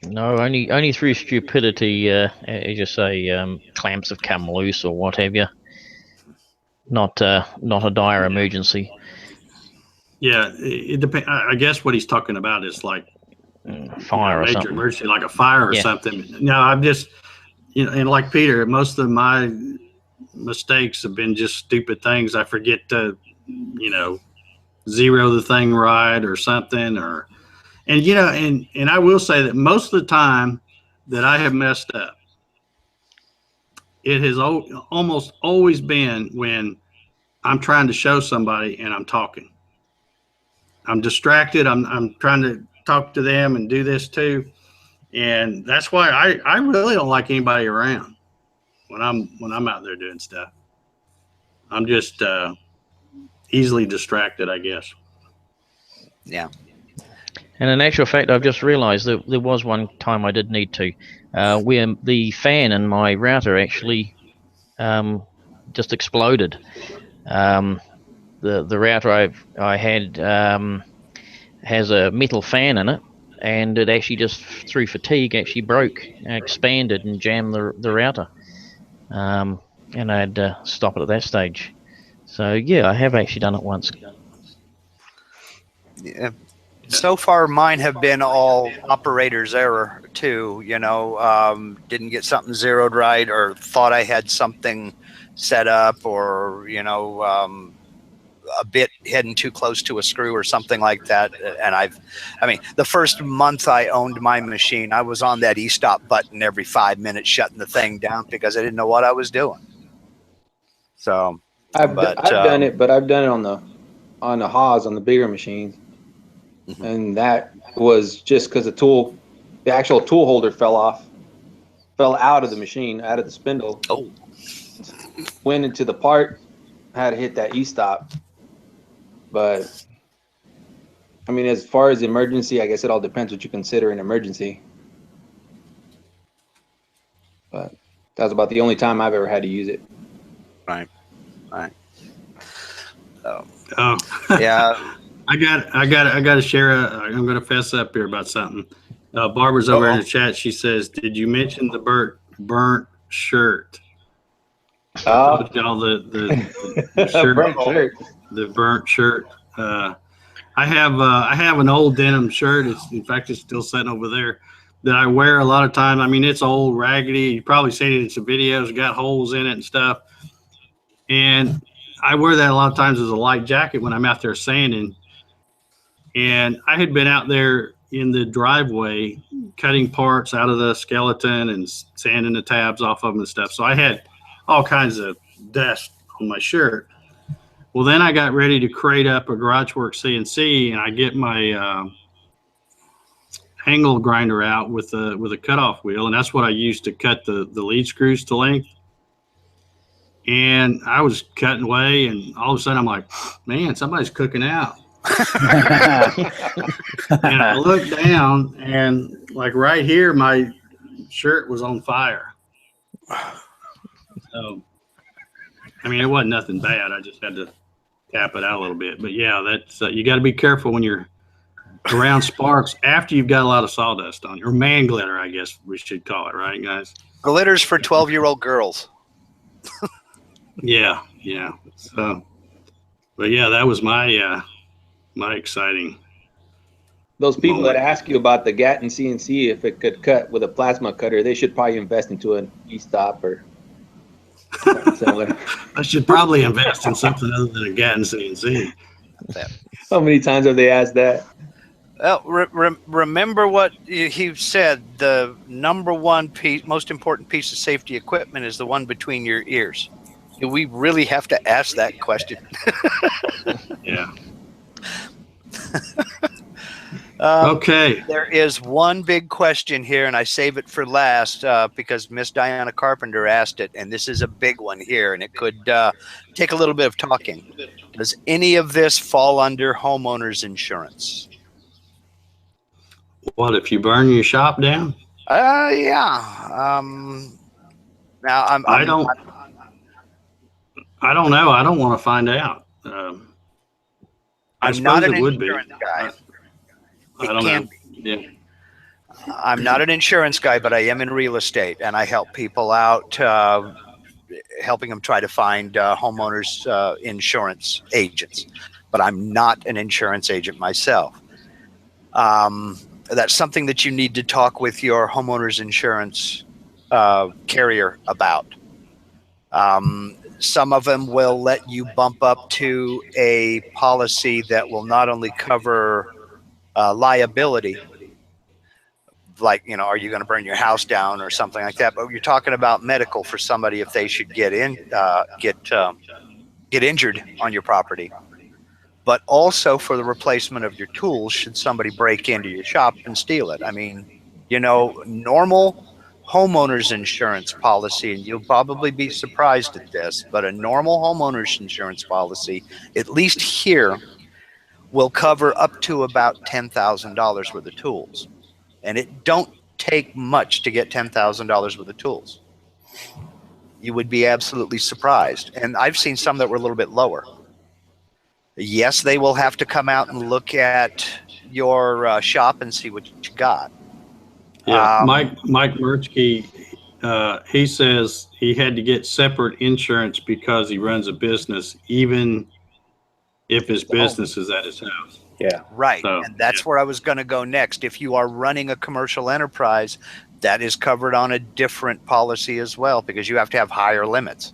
No, only through stupidity, as you say, clamps have come loose or what have you. Not a dire emergency. Yeah, it depends. I guess what he's talking about is like Fire or major something. emergency, like a fire or Yeah. something. No, I'm just, and like Peter, most of my mistakes have been just stupid things. I forget to, zero the thing right or something, and I will say that most of the time that I have messed up, it has almost always been when I'm trying to show somebody and I'm talking. I'm distracted. I'm trying to talk to them and do this too. And that's why I really don't like anybody around when I'm out there doing stuff. I'm just easily distracted, I guess. Yeah. And in actual fact, I've just realised that there was one time I did need to, where the fan in my router actually just exploded. The router I had has a metal fan in it, and it actually just through fatigue actually broke, expanded, and jammed the router. And I had to stop it at that stage. So yeah, I have actually done it once. Yeah. So far, mine have been all operator's error too. Didn't get something zeroed right, or thought I had something set up, or a bit heading too close to a screw or something like that. And the first month I owned my machine, I was on that e-stop button every 5 minutes, shutting the thing down because I didn't know what I was doing. So I've done it, but I've done it on the Haas, on the bigger machines. Mm-hmm. And that was just because the actual tool holder fell out of the machine, out of the spindle. Oh. Went into the part, had to hit that e-stop. But I mean, as far as emergency, I guess it all depends what you consider an emergency. But that was about the only time I've ever had to use it. Right. Oh, yeah. I got to share. I'm going to fess up here about something. Barbara's over in the chat. She says, "Did you mention the burnt shirt?" Oh, the shirt, burnt shirt. The burnt shirt. I have an old denim shirt. It's still sitting over there that I wear a lot of times. I mean, it's old, raggedy. You probably seen it in some videos. Got holes in it and stuff. And I wear that a lot of times as a light jacket when I'm out there sanding. And I had been out there in the driveway cutting parts out of the skeleton and sanding the tabs off of them and stuff. So I had all kinds of dust on my shirt. Well, then I got ready to crate up a GarageWorks CNC, and I get my angle grinder out with a cutoff wheel, and that's what I used to cut the lead screws to length. And I was cutting away, and all of a sudden I'm like, man, somebody's cooking out. And I looked down, and like right here, my shirt was on fire. So, I mean, it wasn't nothing bad. I just had to tap it out a little bit. But yeah, that's you got to be careful when you're around sparks after you've got a lot of sawdust on you, or man glitter, I guess we should call it, right, guys? Glitter's for 12-year-old girls. Yeah. So, but yeah, that was my exciting. Those people that ask you about the Gatton CNC, if it could cut with a plasma cutter, they should probably invest into an e-stop or something similar. I should probably invest in something other than a Gatton CNC. How many times have they asked that? Well, remember what he said. The number one most important piece of safety equipment is the one between your ears. Do we really have to ask that question? Yeah. Okay. There is one big question here, and I save it for last because Miss Diana Carpenter asked it, and this is a big one here, and it could take a little bit of talking. Does any of this fall under homeowners insurance? What if you burn your shop down? Yeah. Now I don't know. I don't want to find out. I'm not an insurance guy. I don't know. Yeah. I'm not an insurance guy, but I am in real estate, and I help people out, helping them try to find homeowners insurance agents. but I'm not an insurance agent myself. That's something that you need to talk with your homeowner's insurance carrier about. Some of them will let you bump up to a policy that will not only cover liability, like, you know, are you going to burn your house down or something like that? But you're talking about medical for somebody if they should get injured on your property, but also for the replacement of your tools should somebody break into your shop and steal it. I mean, you know, normal homeowners insurance policy, and you'll probably be surprised at this, but a normal homeowners insurance policy, at least here, will cover up to about $10,000 worth of tools. And it don't take much to get $10,000 worth of tools. You would be absolutely surprised. And I've seen some that were a little bit lower. Yes, they will have to come out and look at your shop and see what you got. Yeah, Mike Merchke, he says he had to get separate insurance because he runs a business, even if his business is at his house. Yeah. Right. So, and that's where I was going to go next. If you are running a commercial enterprise, that is covered on a different policy as well, because you have to have higher limits.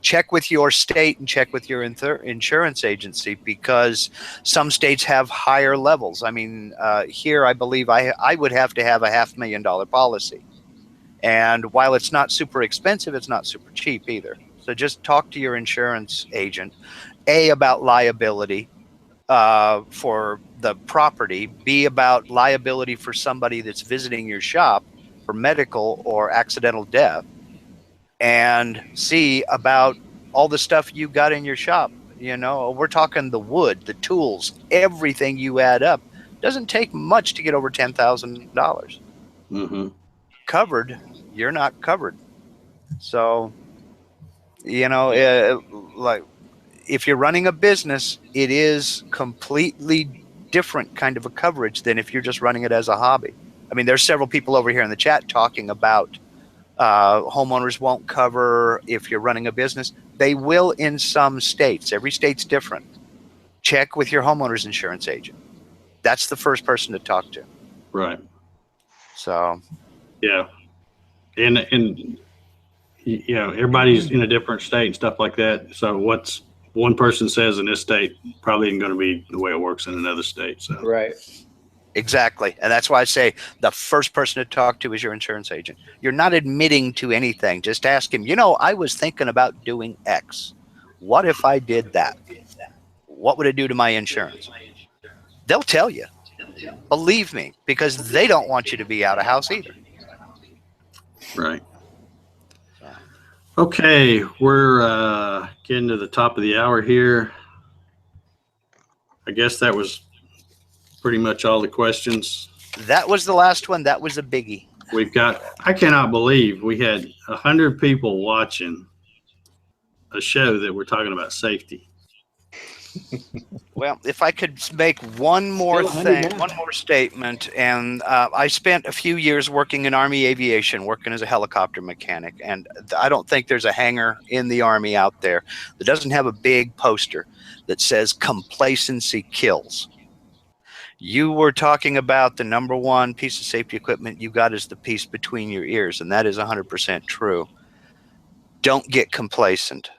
Check with your state and check with your insurance agency, because some states have higher levels. I mean, here, I believe I would have to have a $500,000 policy. And while it's not super expensive, it's not super cheap either. So just talk to your insurance agent, A, about liability for the property, B, about liability for somebody that's visiting your shop for medical or accidental death, and C, about all the stuff you got in your shop. You know, we're talking the wood, the tools, everything you add up. Doesn't take much to get over $10,000. Mm-hmm. Covered, you're not covered. So, you know, like if you're running a business, it is completely different kind of a coverage than if you're just running it as a hobby. I mean, there's several people over here in the chat talking about homeowners won't cover if you're running a business. They will in some states. Every state's different. Check with your homeowner's insurance agent. That's the first person to talk to. Right. So. Yeah. And you know, everybody's in a different state and stuff like that. So what's one person says in this state probably isn't going to be the way it works in another state. So. Right. Exactly. And that's why I say the first person to talk to is your insurance agent. You're not admitting to anything. Just ask him, you know, I was thinking about doing X. What if I did that? What would it do to my insurance? They'll tell you. Believe me, because they don't want you to be out of house either. Right. Okay, we're getting to the top of the hour here. I guess that was pretty much all the questions. That was the last one. That was a biggie. We've got, I cannot believe we had 100 people watching a show that we're talking about safety. Well, if I could make one more thing, one more statement, and I spent a few years working in Army aviation, working as a helicopter mechanic, and I don't think there's a hangar in the Army out there that doesn't have a big poster that says "Complacency kills." You were talking about the number one piece of safety equipment you got is the piece between your ears, and that is 100% true. Don't get complacent.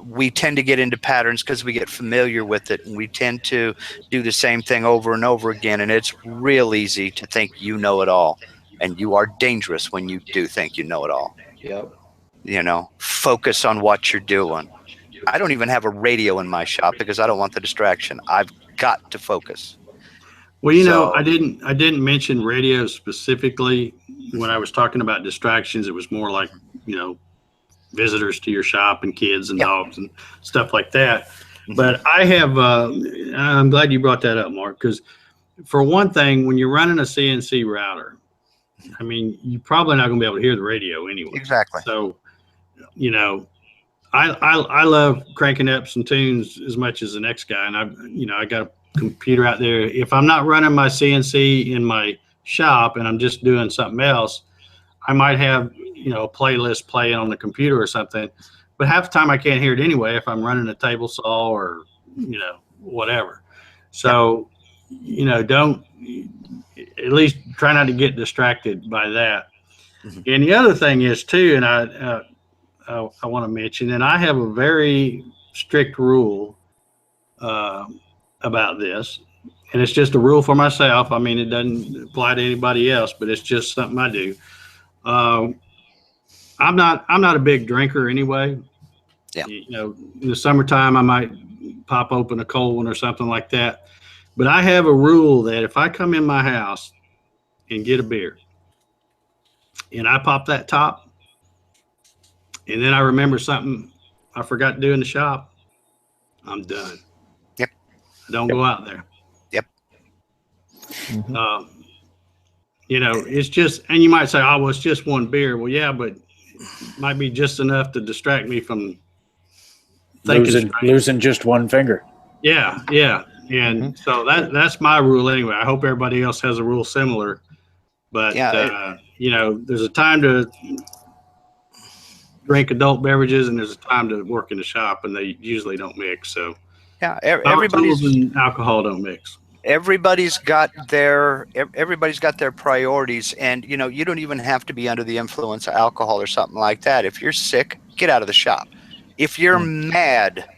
We tend to get into patterns because we get familiar with it, and we tend to do the same thing over and over again, and it's real easy to think you know it all, and you are dangerous when you do think you know it all. Yep. You know, focus on what you're doing. I don't even have a radio in my shop because I don't want the distraction. I've got to focus. Well, you know, I didn't mention radio specifically when I was talking about distractions. It was more like, you know, visitors to your shop and kids and dogs and stuff like that. But I have, I'm glad you brought that up, Mark, because for one thing, when you're running a CNC router, I mean, you're probably not going to be able to hear the radio anyway. Exactly. So, you know, I love cranking up some tunes as much as the next guy. And I got a computer out there. If I'm not running my CNC in my shop and I'm just doing something else, I might have, a playlist playing on the computer or something, but half the time I can't hear it anyway if I'm running a table saw or, whatever. So, don't, at least try not to get distracted by that. Mhm. And the other thing is too, and I want to mention, and I have a very strict rule about this, and it's just a rule for myself. I mean, it doesn't apply to anybody else, but it's just something I do. I'm not a big drinker anyway. Yeah. In the summertime, I might pop open a cold one or something like that. But I have a rule that if I come in my house and get a beer and I pop that top and then I remember something I forgot to do in the shop, I'm done. Yep. Don't go out there. Yep. Mhm. It's just, and you might say, oh, well, it's just one beer. Well, yeah, but it might be just enough to distract me from thinking losing just one finger. Yeah. And so that's my rule anyway. I hope everybody else has a rule similar. But, there's a time to drink adult beverages and there's a time to work in the shop, and they usually don't mix. So everybody's and alcohol don't mix. Everybody's got their priorities, and you don't even have to be under the influence of alcohol or something like that. If you're sick, get out of the shop. If you're mad,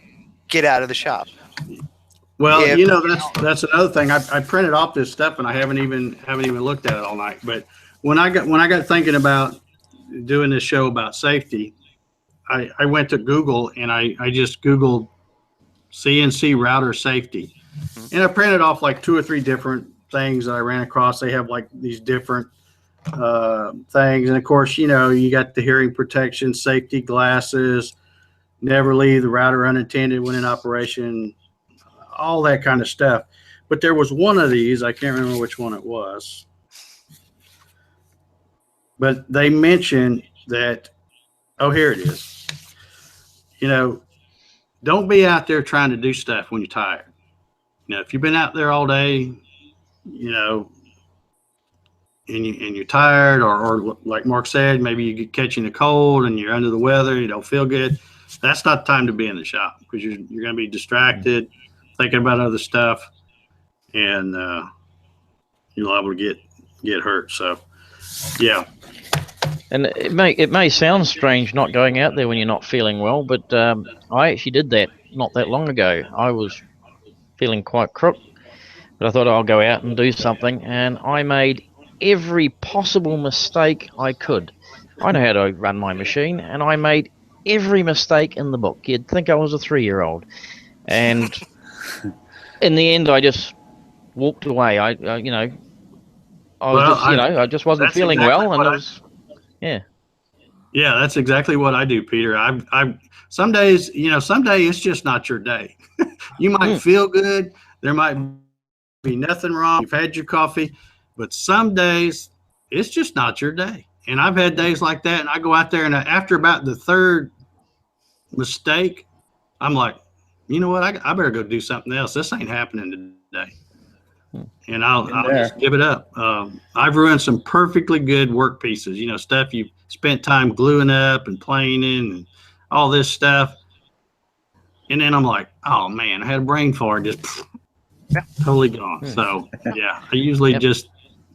get out of the shop. Well, that's another thing. I printed off this stuff and I haven't even looked at it all night. But when I got thinking about doing this show about safety, I went to Google and I just Googled CNC router safety. And I printed off like 2 or 3 different things that I ran across. They have like these different things. And of course, you got the hearing protection, safety glasses, never leave the router unattended when in operation, all that kind of stuff. But there was one of these, I can't remember which one it was, but they mentioned that, oh, here it is. Don't be out there trying to do stuff when you're tired. If you've been out there all day, and you're tired, or like Mark said, maybe you get catching a cold and you're under the weather, you don't feel good. That's not the time to be in the shop, because you're going to be distracted, thinking about other stuff, and you're liable to get hurt. So, yeah. And it may sound strange not going out there when you're not feeling well, but I actually did that not that long ago. I was feeling quite crook, but I thought I'll go out and do something, and I made every possible mistake I could. I know how to run my machine, and I made every mistake in the book. You'd think I was a 3-year-old, and in the end, I just walked away. I just wasn't feeling well, and it was, Yeah, that's exactly what I do, Peter. I some days, someday it's just not your day. You might feel good. There might be nothing wrong. You've had your coffee, but some days it's just not your day. And I've had days like that, and I go out there, and after about the 3rd mistake, I'm like, you know what? I better go do something else. This ain't happening today. And I'll just give it up. I've ruined some perfectly good work pieces, stuff you've spent time gluing up and planing and all this stuff. And then I'm like, oh man, I had a brain fart, just totally gone. So yeah, I usually just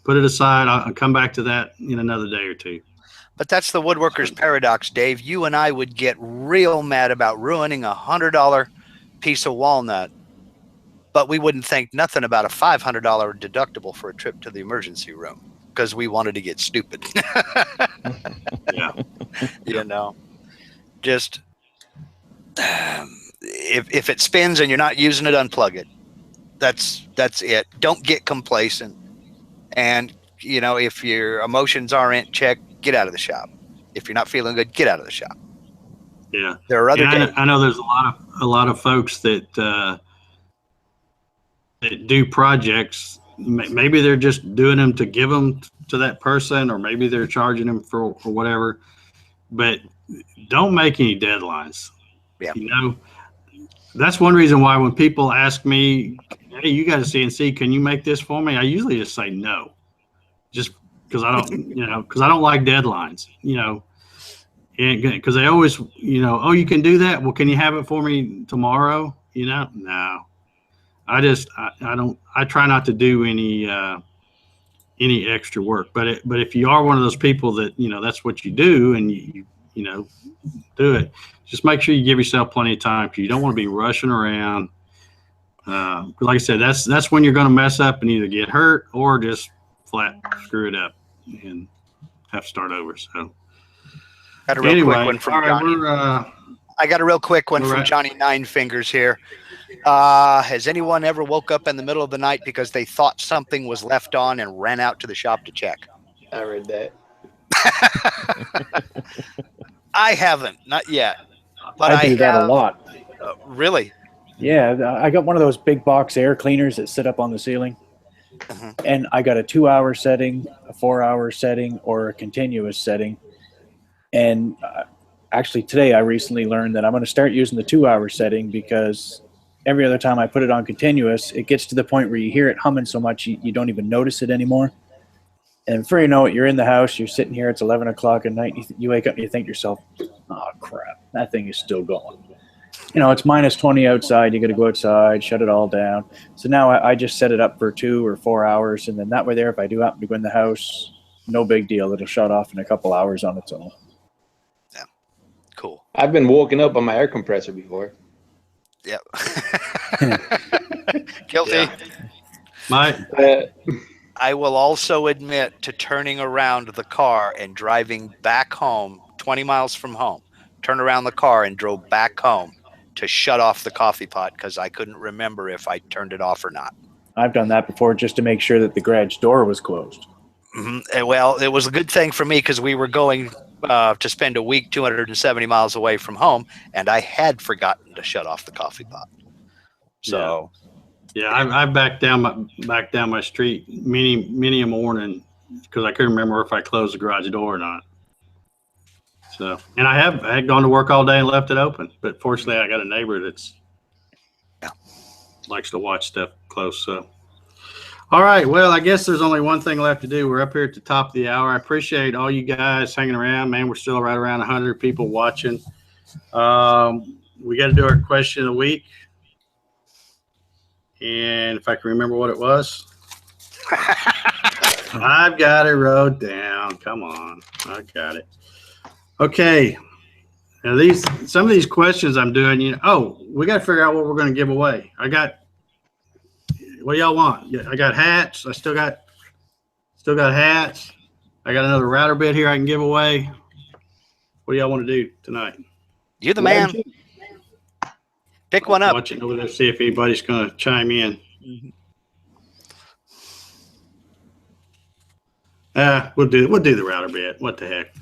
put it aside. I'll come back to that in another day or two. But that's the woodworker's paradox, Dave. You and I would get real mad about ruining a $100 piece of walnut, but we wouldn't think nothing about a $500 deductible for a trip to the emergency room because we wanted to get stupid. Yeah. Just if it spins and you're not using it, unplug it. That's it. Don't get complacent. And if your emotions aren't in check, get out of the shop. If you're not feeling good, get out of the shop. Yeah. There are other days. I know there's a lot of folks that do projects. Maybe they're just doing them to give them to that person, or maybe they're charging them for whatever. But don't make any deadlines. Yeah. That's one reason why when people ask me, hey, you got a CNC, can you make this for me? I usually just say no. Just because I don't, because I don't like deadlines, because they always, oh, you can do that. Well, can you have it for me tomorrow? No, I don't, I try not to do any extra work, but if you are one of those people that, that's what you do and you do it, just make sure you give yourself plenty of time, because you don't want to be rushing around. Like I said, that's when you're going to mess up and either get hurt or just flat screw it up and have to start over. So, got a real quick one from Johnny. I got a real quick one from Johnny Nine Fingers here. Has anyone ever woke up in the middle of the night because they thought something was left on and ran out to the shop to check? I read that. I haven't, not yet. But I do that a lot. Really? Yeah, I got one of those big box air cleaners that sit up on the ceiling. And I got a 2-hour setting, a 4-hour setting, or a continuous setting. And actually today I recently learned that I'm going to start using the 2-hour setting, because every other time I put it on continuous, it gets to the point where you hear it humming so much you don't even notice it anymore. And before you know it, you're in the house, you're sitting here, it's 11 o'clock at night, you wake up and you think to yourself, oh crap, that thing is still going. It's minus 20 outside, you got to go outside, shut it all down. So now I just set it up for 2 or 4 hours, and then that way there, if I do happen to go in the house, no big deal, it'll shut off in a couple hours on its own. Yeah, cool. I've been woken up on my air compressor before. Yep. Guilty. Yeah. I will also admit to turning around the car and driving back home 20 miles from home. Turned around the car and drove back home to shut off the coffee pot because I couldn't remember if I turned it off or not. I've done that before just to make sure that the garage door was closed. Mm-hmm. Well, it was a good thing for me because we were going to spend a week 270 miles away from home, and I had forgotten to shut off the coffee pot. So, yeah, I backed down my street many a morning because I couldn't remember if I closed the garage door or not. So, and I had gone to work all day and left it open, but fortunately I got a neighbor that's likes to watch stuff close. So, all right, well, I guess there's only one thing left to do. We're up here at the top of the hour. I appreciate all you guys hanging around, man. We're still right around 100 people watching. We got to do our question of the week, and if I can remember what it was. I've got it wrote down. Come on, I got it. Okay, now some of these questions I'm doing, we got to figure out what we're going to give away. What do y'all want? I got hats. I still got hats. I got another router bit here I can give away. What do y'all want to do tonight? You're the man. Pick one up. Watching over there, see if anybody's going to chime in. We'll do the router bit. What the heck?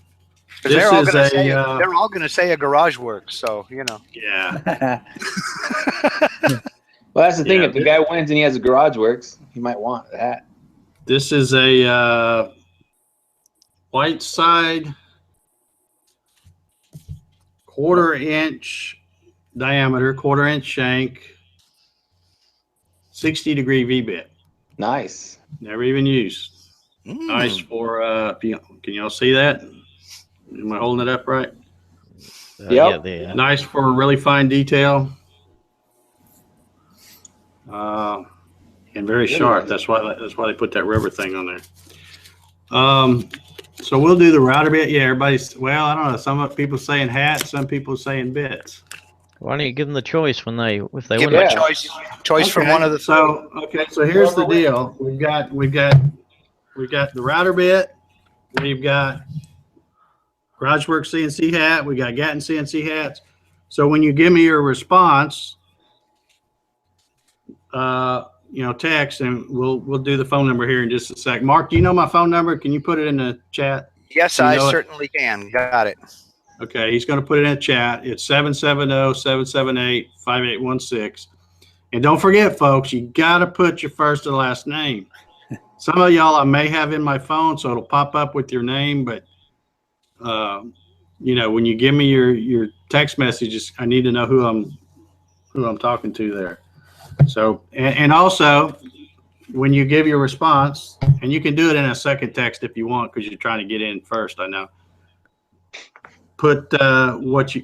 They're all going to say a garage works, so Yeah. Well, that's the thing. If the guy wins and he has a garage works, he might want that. This is a white side, 1/4-inch diameter, 1/4-inch shank, 60-degree V-bit. Nice. Never even used. Nice for can y'all see that? Am I holding it up right? Yep. Yeah, Nice for really fine detail. And very sharp. That's why they put that rubber thing on there. So we'll do the router bit. Yeah, everybody's, I don't know. Some people saying hats, some people saying bits. Why don't you give them the choice if they give win? them a choice from one of the. So here's the deal. We've got the router bit. We've got GarageWorks CNC hat. We got Gatton CNC hats. So when you give me your response, text, and we'll do the phone number here in just a sec. Mark, do you know my phone number? Can you put it in the chat? Yes, I certainly can. Got it. Okay, he's going to put it in the chat. It's 770-778-5816. And don't forget, folks, you got to put your first and last name. Some of y'all I may have in my phone, so it'll pop up with your name, but when you give me your text messages, I need to know who I'm talking to there. So, and also, when you give your response, and you can do it in a second text if you want, because you're trying to get in first, I know. Put what you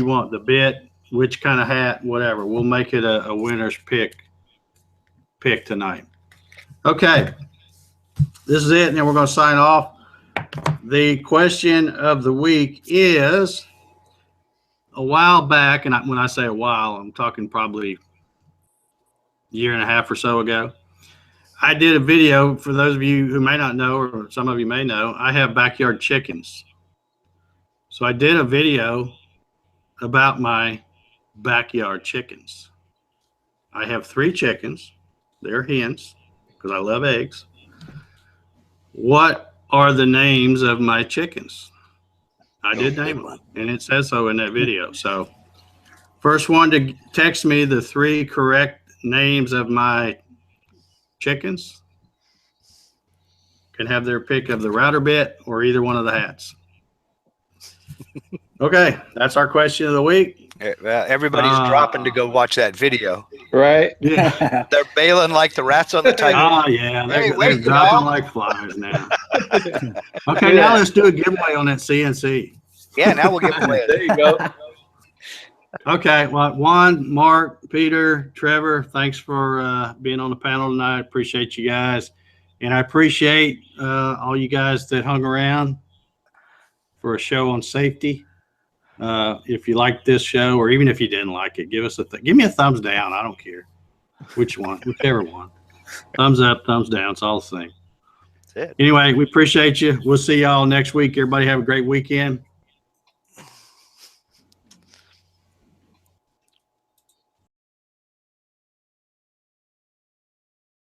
want, the bit, which kind of hat, whatever. We'll make it a winner's pick tonight. Okay, this is it, and then we're going to sign off. The question of the week is, a while back, and when I say a while, I'm talking probably a year and a half or so ago, I did a video. For those of you who may not know, or some of you may know, I have backyard chickens. So I did a video about my backyard chickens. I have 3 chickens. They're hens because I love eggs. What are the names of my chickens? I did name them, and it says so in that video. So first one to text me the 3 correct names of my chickens can have their pick of the router bit or either one of the hats. Okay, that's our question of the week. Everybody's dropping to go watch that video. Right? Yeah. They're bailing like the rats on the tiger. Oh, yeah. They're dropping y'all. like flies now. Okay, now let's do a giveaway on that CNC. Yeah, now we'll give away. There you go. Okay, well, Juan, Mark, Peter, Trevor, thanks for being on the panel tonight. Appreciate you guys. And I appreciate all you guys that hung around for a show on safety. If you liked this show, or even if you didn't like it, give me a thumbs down. I don't care which one, whichever one. Thumbs up, thumbs down. It's all the same. That's it. Anyway, we appreciate you. We'll see y'all next week. Everybody have a great weekend.